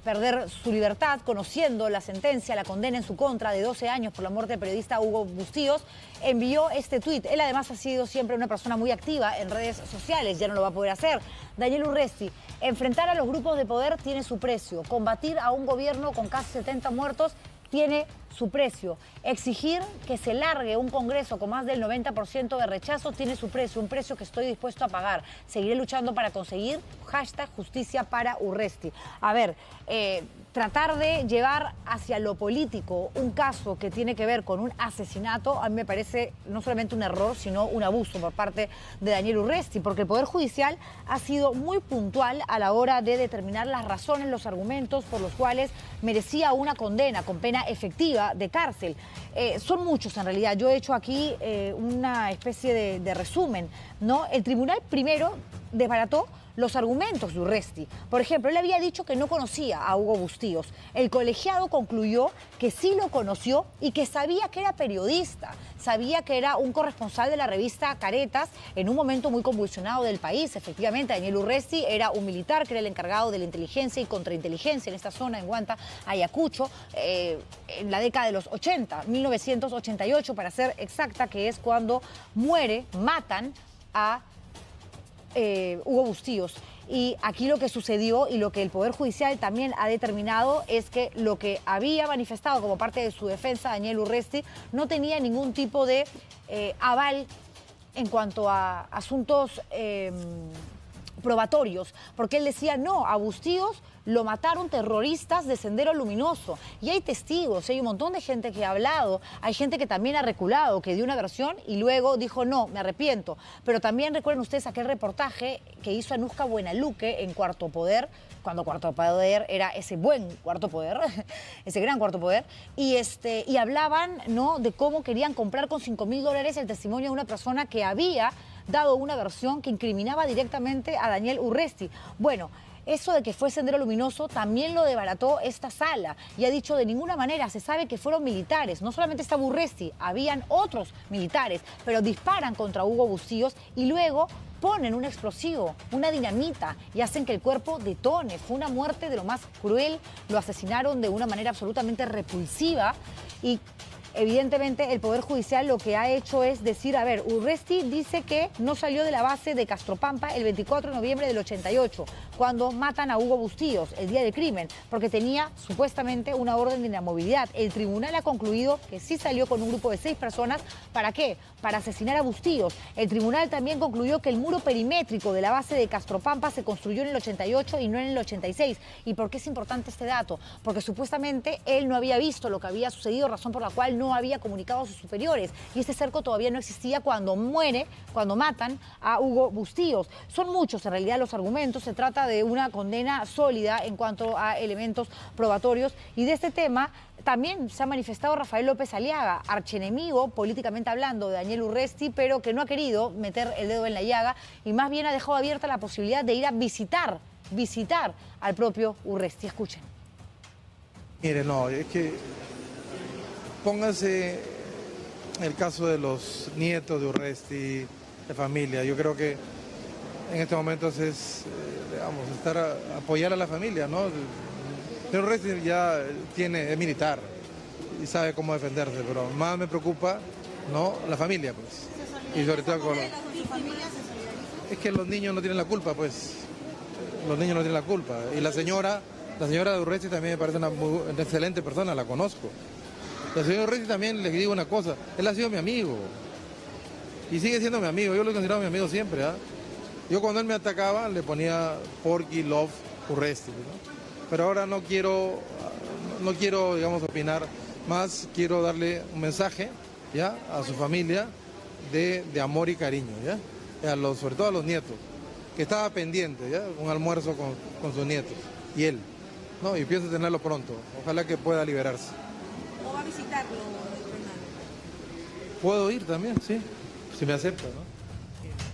perder su libertad, conociendo la sentencia, la condena en su contra de 12 años por la muerte del periodista Hugo Bustíos, envió este tuit. Él además ha sido siempre una persona muy activa en redes sociales, ya no lo va a poder hacer. Daniel Urresti, enfrentar a los grupos de poder tiene su precio. Combatir a un gobierno con casi 70 muertos tiene su precio. Exigir que se largue un Congreso con más del 90% de rechazo tiene su precio, un precio que estoy dispuesto a pagar. Seguiré luchando para conseguir #justicia para Urresti. A ver, tratar de llevar hacia lo político un caso que tiene que ver con un asesinato, a mí me parece no solamente un error, sino un abuso por parte de Daniel Urresti, porque el Poder Judicial ha sido muy puntual a la hora de determinar las razones, los argumentos por los cuales merecía una condena con pena efectiva deuda de cárcel. Son muchos en realidad. Yo he hecho aquí una especie de resumen, ¿no? El tribunal primero desbarató los argumentos de Urresti. Por ejemplo, él había dicho que no conocía a Hugo Bustíos. El colegiado concluyó que sí lo conoció y que sabía que era periodista, sabía que era un corresponsal de la revista Caretas en un momento muy convulsionado del país. Efectivamente, Daniel Urresti era un militar que era el encargado de la inteligencia y contrainteligencia en esta zona, en Huanta, Ayacucho, en la década de los 80, 1988 para ser exacta, que es cuando matan a Hugo Bustíos. Y aquí lo que sucedió y lo que el Poder Judicial también ha determinado es que lo que había manifestado como parte de su defensa Daniel Urresti no tenía ningún tipo de aval en cuanto a asuntos probatorios, porque él decía, no, a Bustíos lo mataron terroristas de Sendero Luminoso. Y hay testigos, hay un montón de gente que ha hablado, hay gente que también ha reculado, que dio una versión y luego dijo, no, me arrepiento. Pero también recuerden ustedes aquel reportaje que hizo Anuska Buenaluque en Cuarto Poder, cuando Cuarto Poder era ese buen Cuarto Poder, ese gran Cuarto Poder, y hablaban, ¿no?, de cómo querían comprar con $5.000 el testimonio de una persona que había dado una versión que incriminaba directamente a Daniel Urresti. Bueno, eso de que fue Sendero Luminoso también lo desbarató esta sala y ha dicho de ninguna manera, se sabe que fueron militares, no solamente estaba Urresti, habían otros militares, pero disparan contra Hugo Bustíos y luego ponen un explosivo, una dinamita y hacen que el cuerpo detone. Fue una muerte de lo más cruel, lo asesinaron de una manera absolutamente repulsiva y evidentemente el Poder Judicial lo que ha hecho es decir, a ver, Urresti dice que no salió de la base de Castropampa el 24 de noviembre del 88, cuando matan a Hugo Bustíos, el día del crimen, porque tenía supuestamente una orden de inamovilidad. El tribunal ha concluido que sí salió con un grupo de 6 personas. ¿Para qué? Para asesinar a Bustíos. El tribunal también concluyó que el muro perimétrico de la base de Castropampa se construyó en el 88 y no en el 86. ¿Y por qué es importante este dato? Porque supuestamente él no había visto lo que había sucedido, razón por la cual no había comunicado a sus superiores. Y este cerco todavía no existía cuando matan a Hugo Bustíos. Son muchos en realidad los argumentos. Se trata de una condena sólida en cuanto a elementos probatorios. Y de este tema también se ha manifestado Rafael López Aliaga, archienemigo políticamente hablando de Daniel Urresti, pero que no ha querido meter el dedo en la llaga y más bien ha dejado abierta la posibilidad de ir a visitar al propio Urresti. Escuchen. Mire, no, es que póngase el caso de los nietos de Urresti, de familia. Yo creo que en este momento es apoyar a la familia, ¿no? El Urresti ya es militar y sabe cómo defenderse, pero más me preocupa, ¿no?, la familia, pues. Y sobre todo con es que los niños no tienen la culpa, pues. Los niños no tienen la culpa. Y la señora de Urresti también me parece una excelente persona, la conozco. La señora Urresti también, le digo una cosa, él ha sido mi amigo y sigue siendo mi amigo, yo lo he considerado mi amigo siempre, ¿eh? Yo cuando él me atacaba le ponía Porky Love Urresti, ¿no? Pero ahora no quiero, digamos, opinar más, quiero darle un mensaje, ¿ya?, a su familia de amor y cariño, ¿ya? Sobre todo a los nietos, que estaba pendiente, ¿ya?, un almuerzo con sus nietos y él, ¿no? Y pienso tenerlo pronto, ojalá que pueda liberarse. ¿O va a visitarlo, Puedo ir también, sí, si me acepta, ¿no?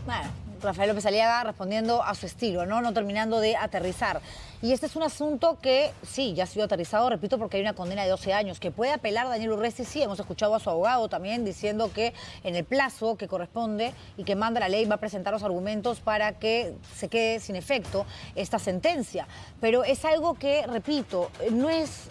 Bueno, Rafael López Aliaga respondiendo a su estilo, no terminando de aterrizar. Y este es un asunto que, sí, ya ha sido aterrizado, repito, porque hay una condena de 12 años. Que puede apelar Daniel Urresti, sí, hemos escuchado a su abogado también diciendo que en el plazo que corresponde y que manda la ley va a presentar los argumentos para que se quede sin efecto esta sentencia. Pero es algo que, repito, no es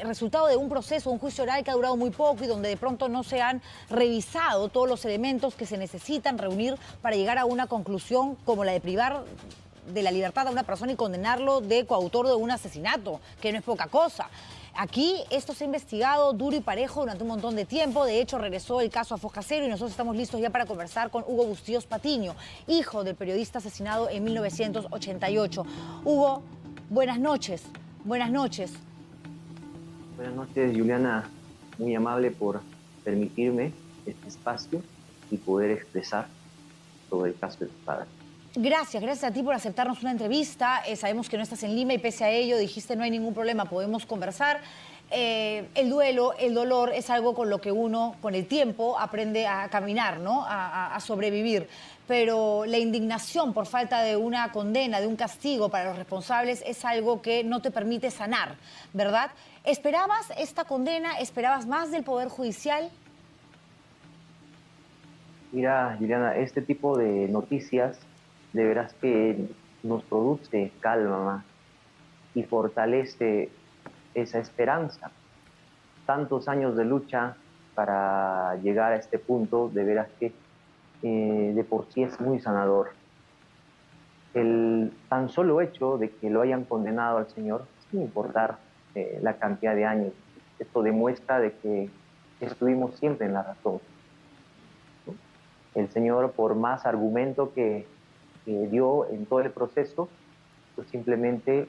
resultado de un proceso, un juicio oral que ha durado muy poco y donde de pronto no se han revisado todos los elementos que se necesitan reunir para llegar a una conclusión como la de privar de la libertad a una persona y condenarlo de coautor de un asesinato, que no es poca cosa. Aquí esto se ha investigado duro y parejo durante un montón de tiempo. De hecho, regresó el caso a Foja Cero y nosotros estamos listos ya para conversar con Hugo Bustíos Patiño, hijo del periodista asesinado en 1988. Hugo, buenas noches. Buenas noches. Buenas noches, Juliana. Muy amable por permitirme este espacio y poder expresar sobre el caso de tu padre. Gracias a ti por aceptarnos una entrevista. Sabemos que no estás en Lima y pese a ello dijiste no hay ningún problema, podemos conversar. el duelo, el dolor es algo con lo que uno, con el tiempo, aprende a caminar, ¿no? A sobrevivir. Pero la indignación por falta de una condena, de un castigo para los responsables es algo que no te permite sanar, ¿verdad? ¿Esperabas esta condena? ¿Esperabas más del Poder Judicial? Mira, Juliana, este tipo de noticias de veras que nos produce calma y fortalece esa esperanza. Tantos años de lucha para llegar a este punto, de veras que de por sí es muy sanador. El tan solo hecho de que lo hayan condenado al señor, sin importar la cantidad de años, esto demuestra de que estuvimos siempre en la razón. El señor, por más argumento que dio en todo el proceso, pues simplemente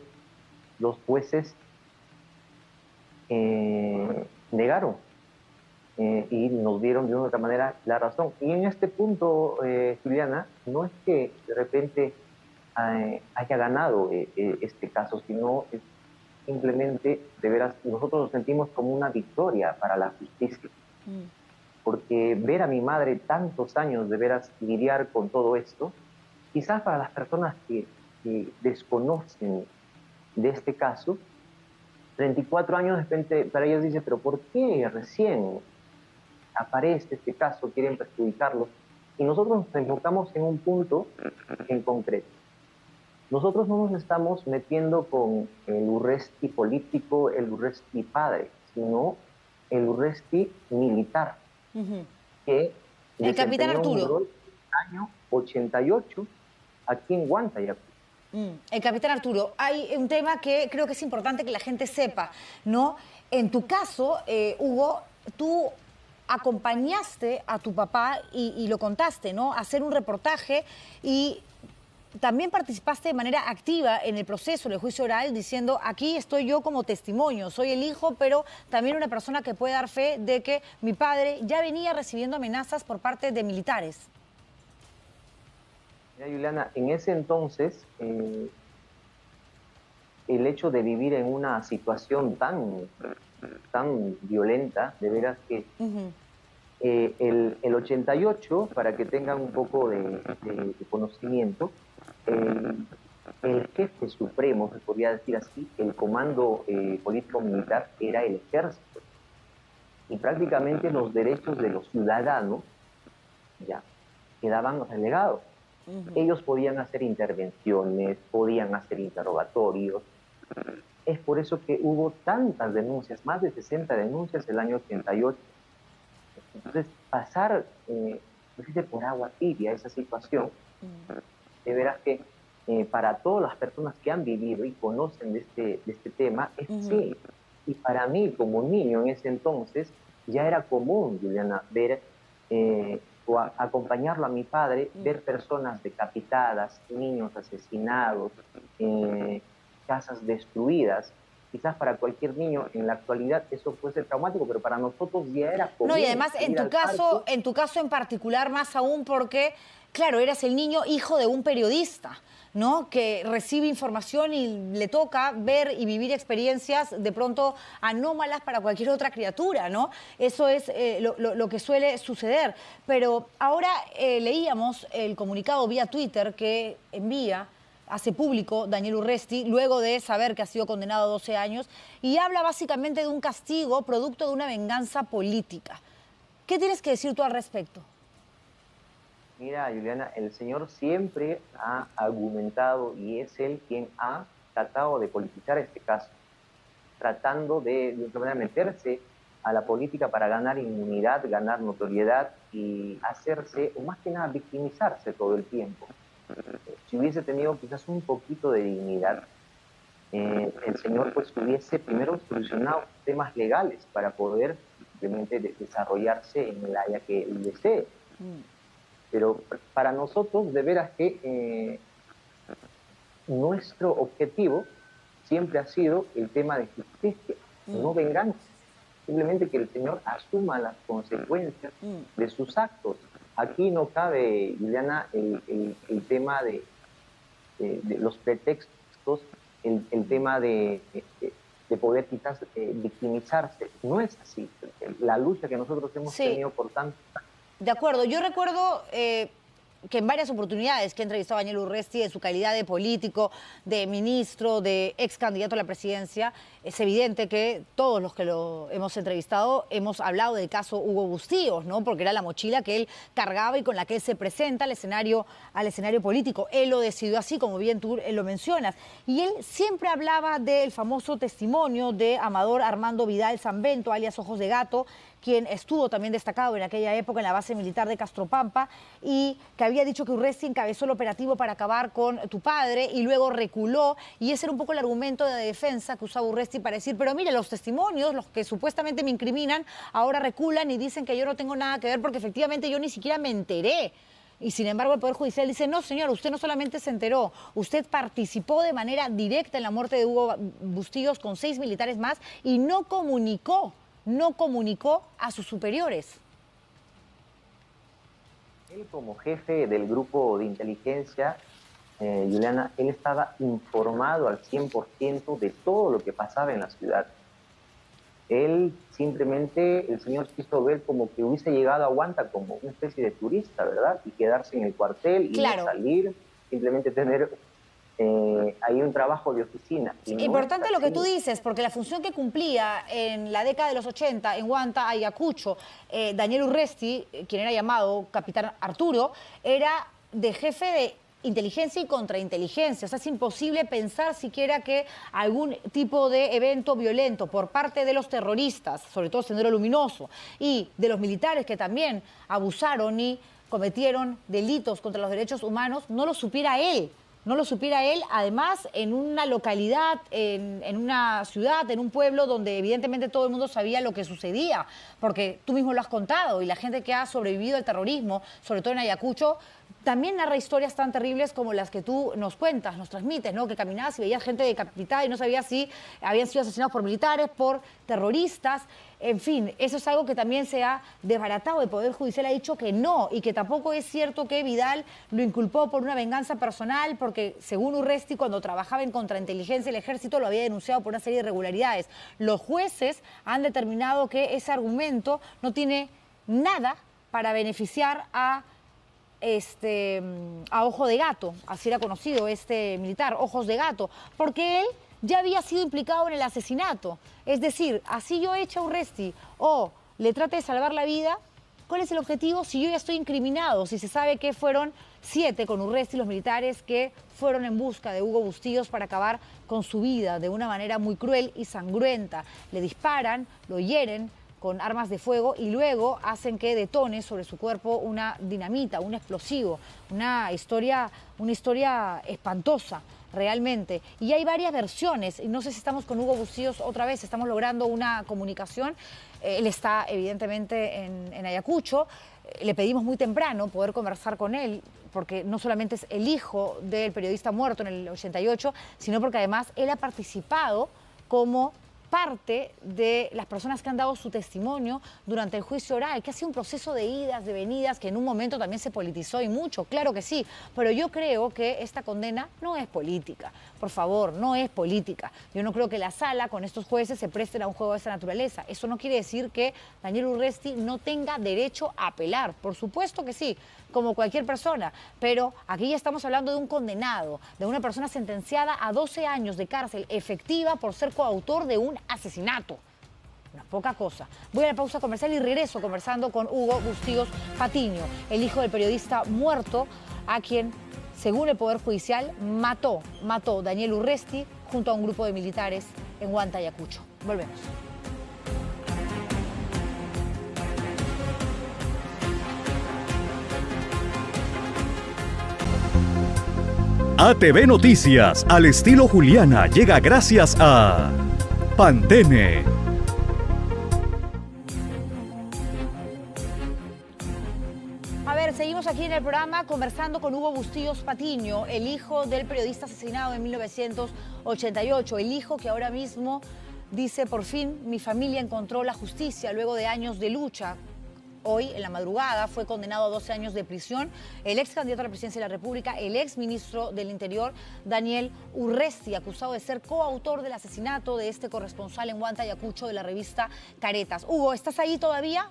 los jueces negaron y nos dieron de una u otra manera la razón. Y en este punto, Juliana, no es que de repente haya ganado este caso, sino es simplemente, de veras, nosotros nos sentimos como una victoria para la justicia. Porque ver a mi madre tantos años de veras lidiar con todo esto, quizás para las personas que desconocen de este caso, 34 años de repente para ellos dicen, pero ¿por qué recién aparece este caso? Quieren perjudicarlo. Y nosotros nos enfocamos en un punto en concreto. Nosotros no nos estamos metiendo con el Urresti político, el Urresti padre, sino el Urresti militar, que el capitán Arturo. Un rol en el año 88 aquí en Huantayacu. El capitán Arturo, hay un tema que creo que es importante que la gente sepa, ¿no? En tu caso, Hugo, tú acompañaste a tu papá y lo contaste, ¿no? A hacer un reportaje y también participaste de manera activa en el proceso, en el juicio oral, diciendo, aquí estoy yo como testimonio, soy el hijo, pero también una persona que puede dar fe de que mi padre ya venía recibiendo amenazas por parte de militares. Mira, Juliana, en ese entonces, el hecho de vivir en una situación tan violenta, de veras que el 88, para que tengan un poco de conocimiento, el jefe supremo, se podría decir así, el comando político-militar era el ejército. Y prácticamente los derechos de los ciudadanos ya quedaban relegados. Ellos podían hacer intervenciones, podían hacer interrogatorios. Es por eso que hubo tantas denuncias, más de 60 denuncias el año 88. Entonces, pasar por agua tibia esa situación, de veras que para todas las personas que han vivido y conocen de este tema, es sí. Y para mí, como niño en ese entonces, ya era común, Juliana, ver o acompañarlo a mi padre, ver personas decapitadas, niños asesinados, casas destruidas. Quizás para cualquier niño en la actualidad eso puede ser traumático, pero para nosotros ya era común. No, y además en tu caso en particular más aún porque, claro, eras el niño hijo de un periodista, ¿no? Que recibe información y le toca ver y vivir experiencias de pronto anómalas para cualquier otra criatura, ¿no? Eso es lo que suele suceder. Pero ahora leíamos el comunicado vía Twitter que hace público Daniel Urresti, luego de saber que ha sido condenado a 12 años, y habla básicamente de un castigo producto de una venganza política. ¿Qué tienes que decir tú al respecto? Mira, Juliana, el señor siempre ha argumentado y es él quien ha tratado de politizar este caso, tratando de otra manera meterse a la política para ganar inmunidad, ganar notoriedad y hacerse, o más que nada, victimizarse todo el tiempo. Si hubiese tenido quizás un poquito de dignidad, el señor pues hubiese primero solucionado temas legales para poder simplemente desarrollarse en el área que él desee. Pero para nosotros, de veras que nuestro objetivo siempre ha sido el tema de justicia, no venganza. Simplemente que el señor asuma las consecuencias de sus actos. Aquí no cabe, Juliana, el tema de los pretextos, el tema de de poder quizás victimizarse. No es así. La lucha que nosotros hemos tenido por tanto. De acuerdo, yo recuerdo que en varias oportunidades que he entrevistado a Daniel Urresti en su calidad de político, de ministro, de ex candidato a la presidencia, es evidente que todos los que lo hemos entrevistado hemos hablado del caso Hugo Bustíos, ¿no? Porque era la mochila que él cargaba y con la que él se presenta al escenario político. Él lo decidió así, como bien tú lo mencionas. Y él siempre hablaba del famoso testimonio de Amador Armando Vidal Sanbento, alias Ojos de Gato, quien estuvo también destacado en aquella época en la base militar de Castropampa y que había dicho que Urresti encabezó el operativo para acabar con tu padre y luego reculó, y ese era un poco el argumento de defensa que usaba Urresti para decir, pero mire, los testimonios, los que supuestamente me incriminan, ahora reculan y dicen que yo no tengo nada que ver porque efectivamente yo ni siquiera me enteré. Y sin embargo el Poder Judicial dice, no señor, usted no solamente se enteró, usted participó de manera directa en la muerte de Hugo Bustíos con 6 militares más y no comunicó a sus superiores. Él como jefe del grupo de inteligencia, Juliana, él estaba informado al 100% de todo lo que pasaba en la ciudad. Él simplemente, el señor quiso ver como que hubiese llegado a Huanta como una especie de turista, ¿verdad? Y quedarse en el cuartel y no salir, simplemente tener hay un trabajo de oficina. Importante lo que tú dices, porque la función que cumplía en la década de los 80 en Huanta, Ayacucho, Daniel Urresti, quien era llamado Capitán Arturo, era de jefe de inteligencia y contrainteligencia. O sea, es imposible pensar siquiera que algún tipo de evento violento por parte de los terroristas, sobre todo Sendero Luminoso, y de los militares que también abusaron y cometieron delitos contra los derechos humanos, no lo supiera él. No lo supiera él, además, en una localidad, en una ciudad, en un pueblo donde evidentemente todo el mundo sabía lo que sucedía, porque tú mismo lo has contado y la gente que ha sobrevivido al terrorismo, sobre todo en Ayacucho, también narra historias tan terribles como las que tú nos cuentas, nos transmites, ¿no? Que caminabas y veías gente decapitada y no sabías si habían sido asesinados por militares, por terroristas. En fin, eso es algo que también se ha desbaratado. El Poder Judicial ha dicho que no, y que tampoco es cierto que Vidal lo inculpó por una venganza personal, porque según Urresti, cuando trabajaba en contrainteligencia, el ejército lo había denunciado por una serie de irregularidades. Los jueces han determinado que ese argumento no tiene nada para beneficiar a Ojo de Gato, así era conocido este militar, Ojos de Gato, porque él ya había sido implicado en el asesinato. Es decir, así yo eche a Urresti o le trate de salvar la vida, ¿cuál es el objetivo si yo ya estoy incriminado? Si se sabe que fueron 7 con Urresti los militares que fueron en busca de Hugo Bustíos para acabar con su vida de una manera muy cruel y sangrienta. Le disparan, lo hieren con armas de fuego y luego hacen que detone sobre su cuerpo una dinamita, un explosivo, una historia espantosa realmente. Y hay varias versiones, y no sé si estamos con Hugo Bustíos otra vez, estamos logrando una comunicación. Él está evidentemente en Ayacucho. Le pedimos muy temprano poder conversar con él, porque no solamente es el hijo del periodista muerto en el 88, sino porque además él ha participado como parte de las personas que han dado su testimonio durante el juicio oral, que ha sido un proceso de idas, de venidas, que en un momento también se politizó y mucho, claro que sí, pero yo creo que esta condena no es política, por favor, no es política. Yo no creo que la sala con estos jueces se presten a un juego de esa naturaleza. Eso no quiere decir que Daniel Urresti no tenga derecho a apelar, por supuesto que sí, como cualquier persona, pero aquí ya estamos hablando de un condenado, de una persona sentenciada a 12 años de cárcel efectiva por ser coautor de un asesinato. Una poca cosa. Voy a la pausa comercial y regreso conversando con Hugo Bustíos Patiño, el hijo del periodista muerto, a quien, según el Poder Judicial, mató Daniel Urresti junto a un grupo de militares en Huanta, Ayacucho. Volvemos. ATV Noticias, al estilo Juliana, llega gracias a Pantene. A ver, seguimos aquí en el programa conversando con Hugo Bustíos Patiño, el hijo del periodista asesinado en 1988, el hijo que ahora mismo dice, por fin mi familia encontró la justicia luego de años de lucha. Hoy, en la madrugada, fue condenado a 12 años de prisión el ex candidato a la presidencia de la República, el ex ministro del Interior, Daniel Urresti, acusado de ser coautor del asesinato de este corresponsal en Huanta, Ayacucho, de la revista Caretas. Hugo, ¿estás ahí todavía?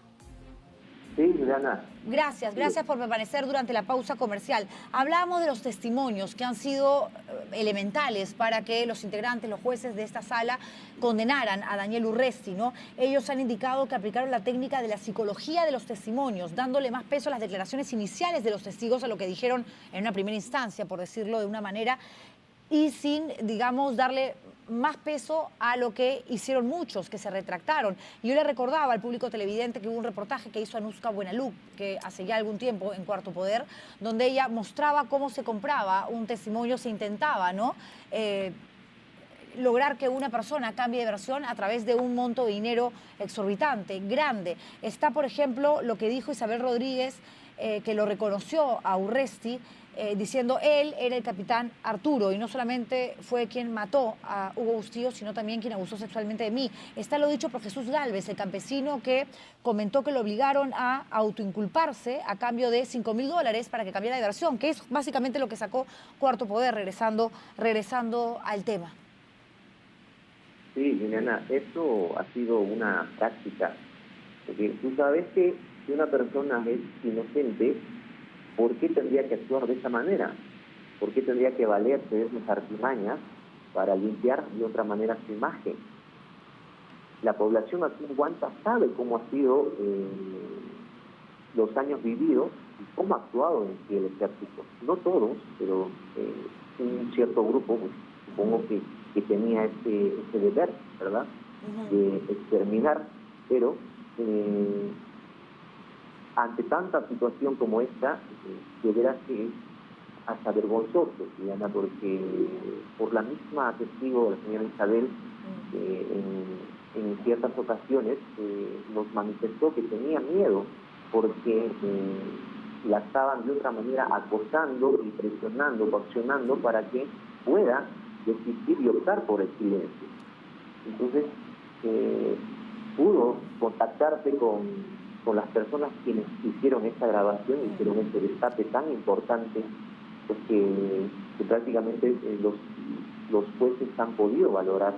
Sí, Juliana. Gracias por permanecer durante la pausa comercial. Hablamos de los testimonios que han sido elementales para que los integrantes, los jueces de esta sala condenaran a Daniel Urresti, ¿no? Ellos han indicado que aplicaron la técnica de la psicología de los testimonios, dándole más peso a las declaraciones iniciales de los testigos, a lo que dijeron en una primera instancia, por decirlo de una manera, y sin, digamos, darle más peso a lo que hicieron muchos, que se retractaron. Yo le recordaba al público televidente que hubo un reportaje que hizo Anuska Buenaluk, que hace ya algún tiempo en Cuarto Poder, donde ella mostraba cómo se compraba un testimonio, se intentaba, ¿no?, lograr que una persona cambie de versión a través de un monto de dinero exorbitante, grande. Está, por ejemplo, lo que dijo Isabel Rodríguez, que lo reconoció a Urresti, diciendo él era el capitán Arturo y no solamente fue quien mató a Hugo Bustillo, sino también quien abusó sexualmente de mí. Está lo dicho por Jesús Gálvez, el campesino que comentó que lo obligaron a autoinculparse a cambio de $5.000 para que cambiara de versión, que es básicamente lo que sacó Cuarto Poder, regresando al tema. Sí, Juliana, eso ha sido una práctica, porque tú sabes que si una persona es inocente, ¿por qué tendría que actuar de esa manera? ¿Por qué tendría que valerse de esas artimañas para limpiar de otra manera su imagen? La población aquí en Huanta sabe cómo ha sido los años vividos y cómo ha actuado en sí el ejército. No todos, pero un cierto grupo, pues, supongo que tenía ese deber, ¿verdad?, de exterminar, pero ante tanta situación como esta, de veras que es hasta vergonzoso, Diana, porque por la misma testigo, la señora Isabel, en ciertas ocasiones nos manifestó que tenía miedo porque la estaban de otra manera acosando y presionando, coaccionando para que pueda desistir y optar por el silencio. Entonces, pudo contactarse con las personas quienes hicieron esta grabación, hicieron este destape tan importante, pues que prácticamente los jueces han podido valorar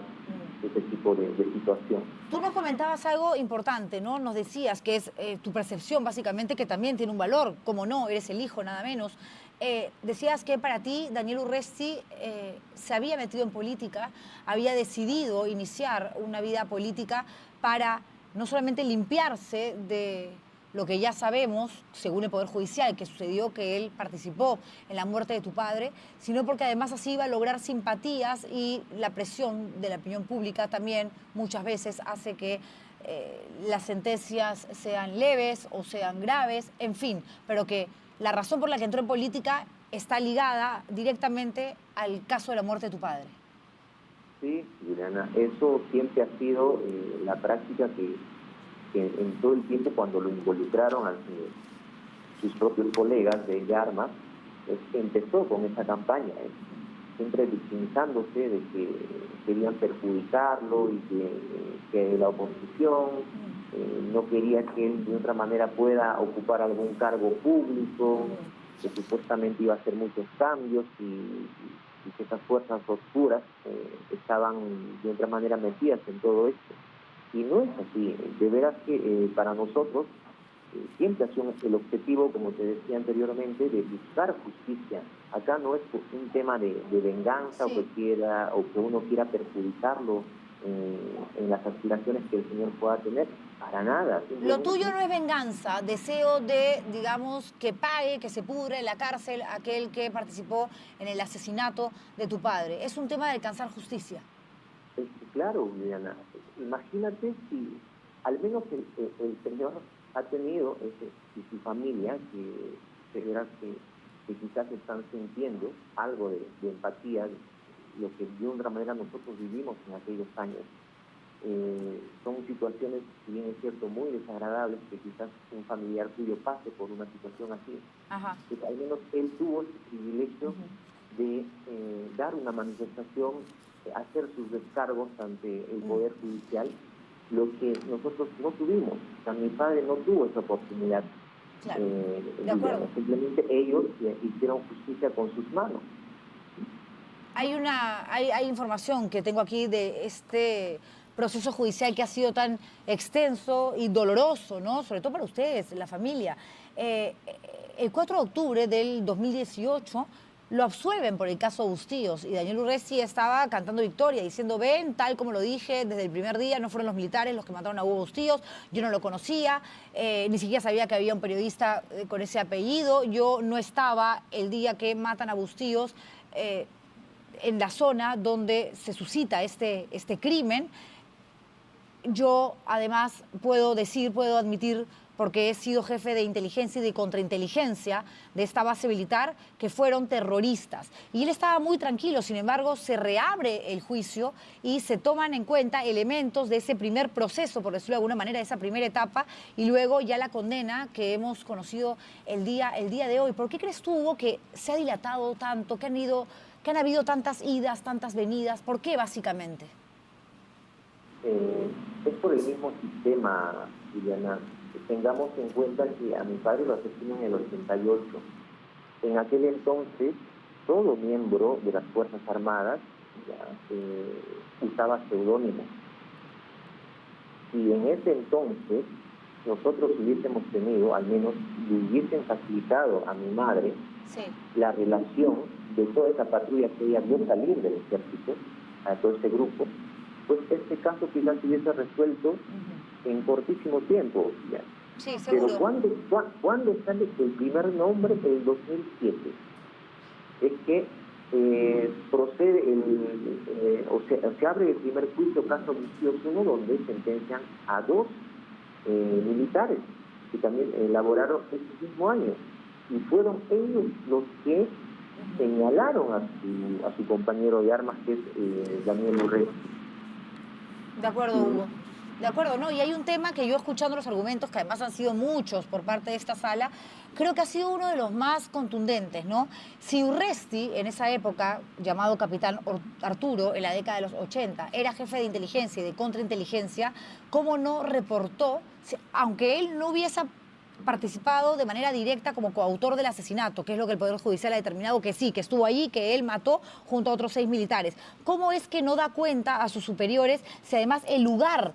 ese tipo de situación. Tú nos comentabas algo importante, ¿no? Nos decías que es tu percepción, básicamente, que también tiene un valor, como no, eres el hijo, nada menos. Decías que para ti Daniel Urresti se había metido en política, había decidido iniciar una vida política para no solamente limpiarse de lo que ya sabemos, según el Poder Judicial, que sucedió que él participó en la muerte de tu padre, sino porque además así iba a lograr simpatías y la presión de la opinión pública también muchas veces hace que las sentencias sean leves o sean graves, en fin, pero que la razón por la que entró en política está ligada directamente al caso de la muerte de tu padre. Sí, Juliana, eso siempre ha sido la práctica que en todo el tiempo cuando lo involucraron a sus propios colegas de armas, empezó con esa campaña, siempre victimizándose de que querían perjudicarlo y que la oposición no quería que él de otra manera pueda ocupar algún cargo público, que supuestamente iba a hacer muchos cambios y que esas fuerzas oscuras estaban de otra manera metidas en todo esto. Y no es así. De veras que para nosotros siempre ha sido el objetivo, como te decía anteriormente, de buscar justicia. Acá no es un tema de venganza, sí, o que uno quiera perjudicarlo en las aspiraciones que el señor pueda tener. Para nada. Lo tuyo no es venganza, deseo de, digamos, que pague, que se pudre en la cárcel aquel que participó en el asesinato de tu padre. Es un tema de alcanzar justicia. Claro, Juliana. Imagínate si al menos el señor ha tenido, y su familia, que quizás están sintiendo algo de empatía, lo que de otra manera nosotros vivimos en aquellos años. Son situaciones, si bien es cierto, muy desagradables, que quizás un familiar tuyo pase por una situación así. Ajá. Pues al menos él tuvo el privilegio de dar una manifestación, hacer sus descargos ante el Poder Judicial lo que nosotros no tuvimos. O sea, mi padre no tuvo esa oportunidad. Claro. De acuerdo. Simplemente ellos hicieron justicia con sus manos. Hay información que tengo aquí de este proceso judicial que ha sido tan extenso y doloroso, ¿no? Sobre todo para ustedes, la familia. El 4 de octubre del 2018 lo absuelven por el caso Bustíos y Daniel Urresti estaba cantando victoria, diciendo, ven, tal como lo dije desde el primer día, no fueron los militares los que mataron a Hugo Bustíos, yo no lo conocía, ni siquiera sabía que había un periodista con ese apellido, yo no estaba el día que matan a Bustíos en la zona donde se suscita este crimen. Yo además puedo admitir, porque he sido jefe de inteligencia y de contrainteligencia de esta base militar, que fueron terroristas. Y él estaba muy tranquilo, sin embargo, se reabre el juicio y se toman en cuenta elementos de ese primer proceso, por decirlo de alguna manera, de esa primera etapa, y luego ya la condena que hemos conocido el día de hoy. ¿Por qué crees tú, Hugo, que se ha dilatado tanto, que han habido tantas idas, tantas venidas? ¿Por qué, básicamente? Es por el mismo sistema, Juliana. Tengamos en cuenta que a mi padre lo asesinan en el 88. En aquel entonces, todo miembro de las Fuerzas Armadas usaba seudónimos. Si en ese entonces nosotros hubiésemos tenido, al menos le hubiesen facilitado a mi madre la relación de toda esa patrulla que ella vio salir del ejército, a todo ese grupo, pues este caso quizás se hubiese resuelto en cortísimo tiempo. ¿Ya? Sí, seguro. Pero ¿cuándo sale el primer nombre? El 2007. Es que procede, se abre el primer juicio, caso Bustíos 1, donde sentencian a 2 militares que también elaboraron ese mismo año. Y fueron ellos los que señalaron a su compañero de armas, que es Daniel Urresti. De acuerdo, Hugo. De acuerdo, ¿no? Y hay un tema que yo, escuchando los argumentos, que además han sido muchos por parte de esta sala, creo que ha sido uno de los más contundentes, ¿no? Si Urresti, en esa época, llamado Capitán Arturo, en la década de los 80, era jefe de inteligencia y de contrainteligencia, ¿cómo no reportó, aunque él no hubiese participado de manera directa como coautor del asesinato, que es lo que el Poder Judicial ha determinado que sí, que estuvo allí, que él mató junto a otros 6 militares? ¿Cómo es que no da cuenta a sus superiores si además el lugar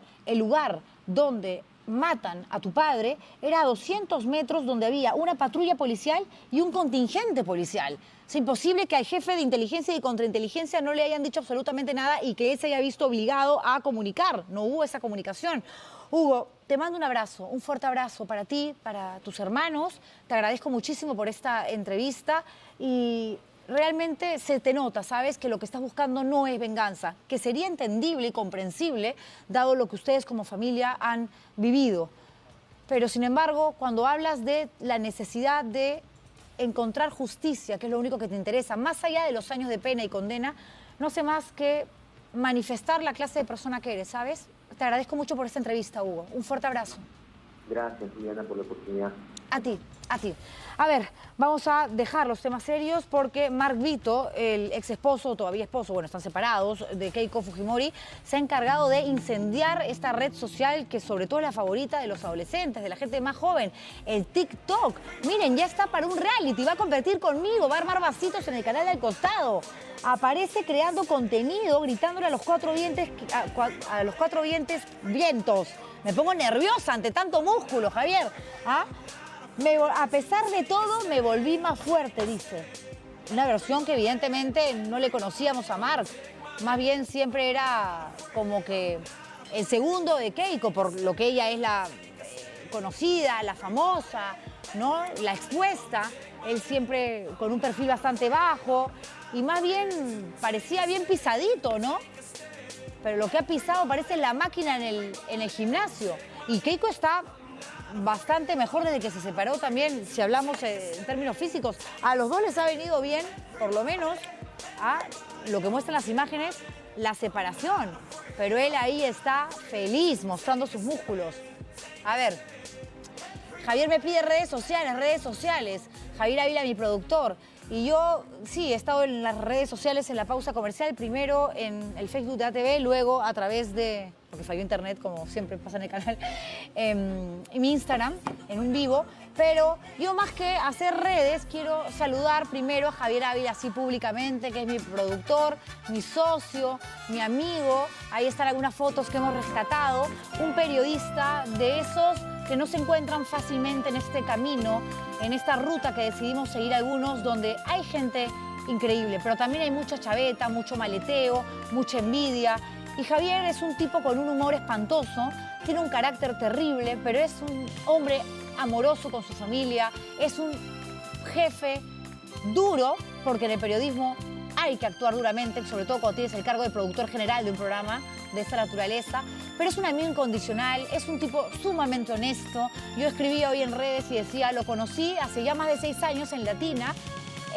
donde matan a tu padre era a 200 metros, donde había una patrulla policial y un contingente policial? Es imposible que al jefe de inteligencia y contrainteligencia no le hayan dicho absolutamente nada y que él se haya visto obligado a comunicar. No hubo esa comunicación. Hugo, te mando un abrazo, un fuerte abrazo para ti, para tus hermanos. Te agradezco muchísimo por esta entrevista y realmente se te nota, ¿sabes? Que lo que estás buscando no es venganza, que sería entendible y comprensible dado lo que ustedes como familia han vivido. Pero sin embargo, cuando hablas de la necesidad de encontrar justicia, que es lo único que te interesa, más allá de los años de pena y condena, no sé más que manifestar la clase de persona que eres, ¿sabes? Te agradezco mucho por esta entrevista, Hugo. Un fuerte abrazo. Gracias, Juliana, por la oportunidad. A ti, a ti. A ver, vamos a dejar los temas serios porque Mark Vito, el ex esposo, todavía esposo, bueno, están separados, de Keiko Fujimori, se ha encargado de incendiar esta red social que sobre todo es la favorita de los adolescentes, de la gente más joven, el TikTok. Miren, ya está para un reality, va a competir conmigo, va a armar vasitos en el canal del costado. Aparece creando contenido, gritándole a los cuatro vientos. Me pongo nerviosa ante tanto músculo, Javier. ¿Ah? A pesar de todo, me volví más fuerte, dice. Una versión que evidentemente no le conocíamos a Mark. Más bien siempre era como que el segundo de Keiko, por lo que ella es la conocida, la famosa, ¿no? La expuesta. Él siempre con un perfil bastante bajo y más bien parecía bien pisadito, ¿no? Pero lo que ha pisado parece la máquina en el gimnasio. Y Keiko está bastante mejor desde que se separó también, si hablamos en términos físicos. A los dos les ha venido bien, por lo menos, a lo que muestran las imágenes, la separación. Pero él ahí está feliz, mostrando sus músculos. A ver, Javier me pide redes sociales. Javier Ávila, mi productor. Y yo, sí, he estado en las redes sociales en la pausa comercial, primero en el Facebook de ATV, luego a través de porque falló internet, como siempre pasa en el canal, en mi Instagram, en un vivo. Pero yo más que hacer redes, quiero saludar primero a Javier Ávila así públicamente, que es mi productor, mi socio, mi amigo. Ahí están algunas fotos que hemos rescatado. Un periodista de esos que no se encuentran fácilmente en este camino, en esta ruta que decidimos seguir algunos, donde hay gente increíble, pero también hay mucha chaveta, mucho maleteo, mucha envidia. Y Javier es un tipo con un humor espantoso, tiene un carácter terrible, pero es un hombre amoroso con su familia, es un jefe duro, porque en el periodismo hay que actuar duramente, sobre todo cuando tienes el cargo de productor general de un programa de esta naturaleza, pero es un amigo incondicional, es un tipo sumamente honesto. Yo escribí hoy en redes y decía, lo conocí hace ya más de 6 años en Latina.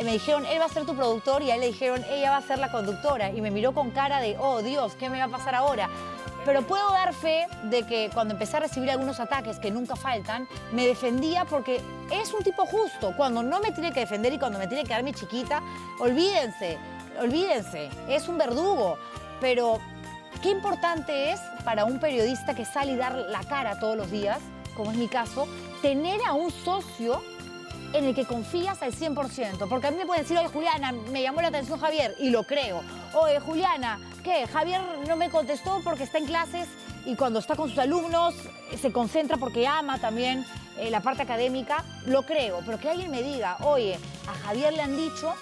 Me dijeron, él va a ser tu productor, y a él le dijeron, ella va a ser la conductora. Y me miró con cara de, oh Dios, ¿qué me va a pasar ahora? Pero puedo dar fe de que cuando empecé a recibir algunos ataques, que nunca faltan, me defendía porque es un tipo justo. Cuando no me tiene que defender y cuando me tiene que dar mi chiquita, olvídense, es un verdugo. Pero qué importante es para un periodista que sale y dar la cara todos los días, como es mi caso, tener a un socio en el que confías al 100%. Porque a mí me pueden decir, oye, Juliana, me llamó la atención Javier, y lo creo. Oye, Juliana, ¿qué? Javier no me contestó porque está en clases y cuando está con sus alumnos se concentra porque ama también la parte académica. Lo creo, pero que alguien me diga, oye, a Javier le han dicho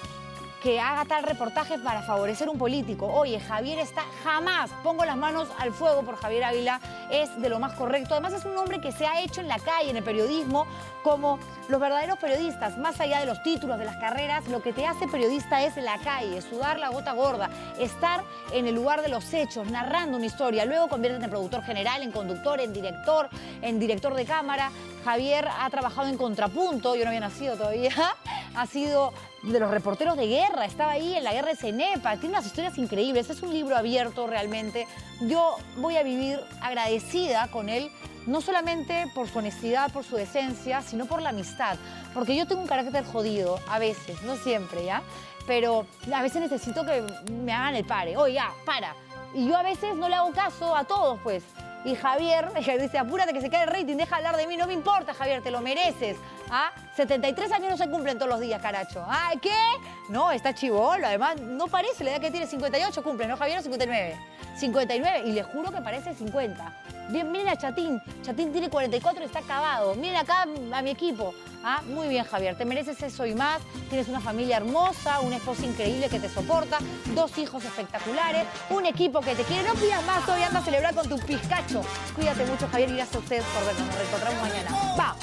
que haga tal reportaje para favorecer un político. Oye, Javier está, jamás pongo las manos al fuego por Javier Ávila, es de lo más correcto. Además es un hombre que se ha hecho en la calle, en el periodismo, como los verdaderos periodistas, más allá de los títulos, de las carreras. Lo que te hace periodista es la calle, sudar la gota gorda, estar en el lugar de los hechos, narrando una historia. Luego conviértete en productor general, en conductor, en director de cámara. Javier ha trabajado en Contrapunto, yo no había nacido todavía, ha sido de los reporteros de guerra, estaba ahí en la guerra de Cenepa, tiene unas historias increíbles, es un libro abierto realmente. Yo voy a vivir agradecida con él, no solamente por su honestidad, por su decencia, sino por la amistad, porque yo tengo un carácter jodido, a veces, no siempre, ¿ya? Pero a veces necesito que me hagan el pare, oye, ya, para. Y yo a veces no le hago caso a todos, pues. Y Javier dice, apúrate que se cae el rating, deja hablar de mí. No me importa, Javier, te lo mereces. ¿Ah? 73 años no se cumplen todos los días, caracho. ¿Ah? ¿Qué? No, está chibolo. Además, no parece la edad que tiene. 58 cumple, ¿no, Javier? 59. 59. Y le juro que parece 50. Bien, miren a Chatín. Chatín tiene 44 y está acabado. Miren acá a mi equipo. ¿Ah? Muy bien, Javier. Te mereces eso y más. Tienes una familia hermosa, una esposa increíble que te soporta, 2 hijos espectaculares, un equipo que te quiere. No pidas más, hoy anda a celebrar con tu pizcacho. Cuídate mucho, Javier, y gracias a ustedes por vernos. Nos reencontramos mañana. ¡Va!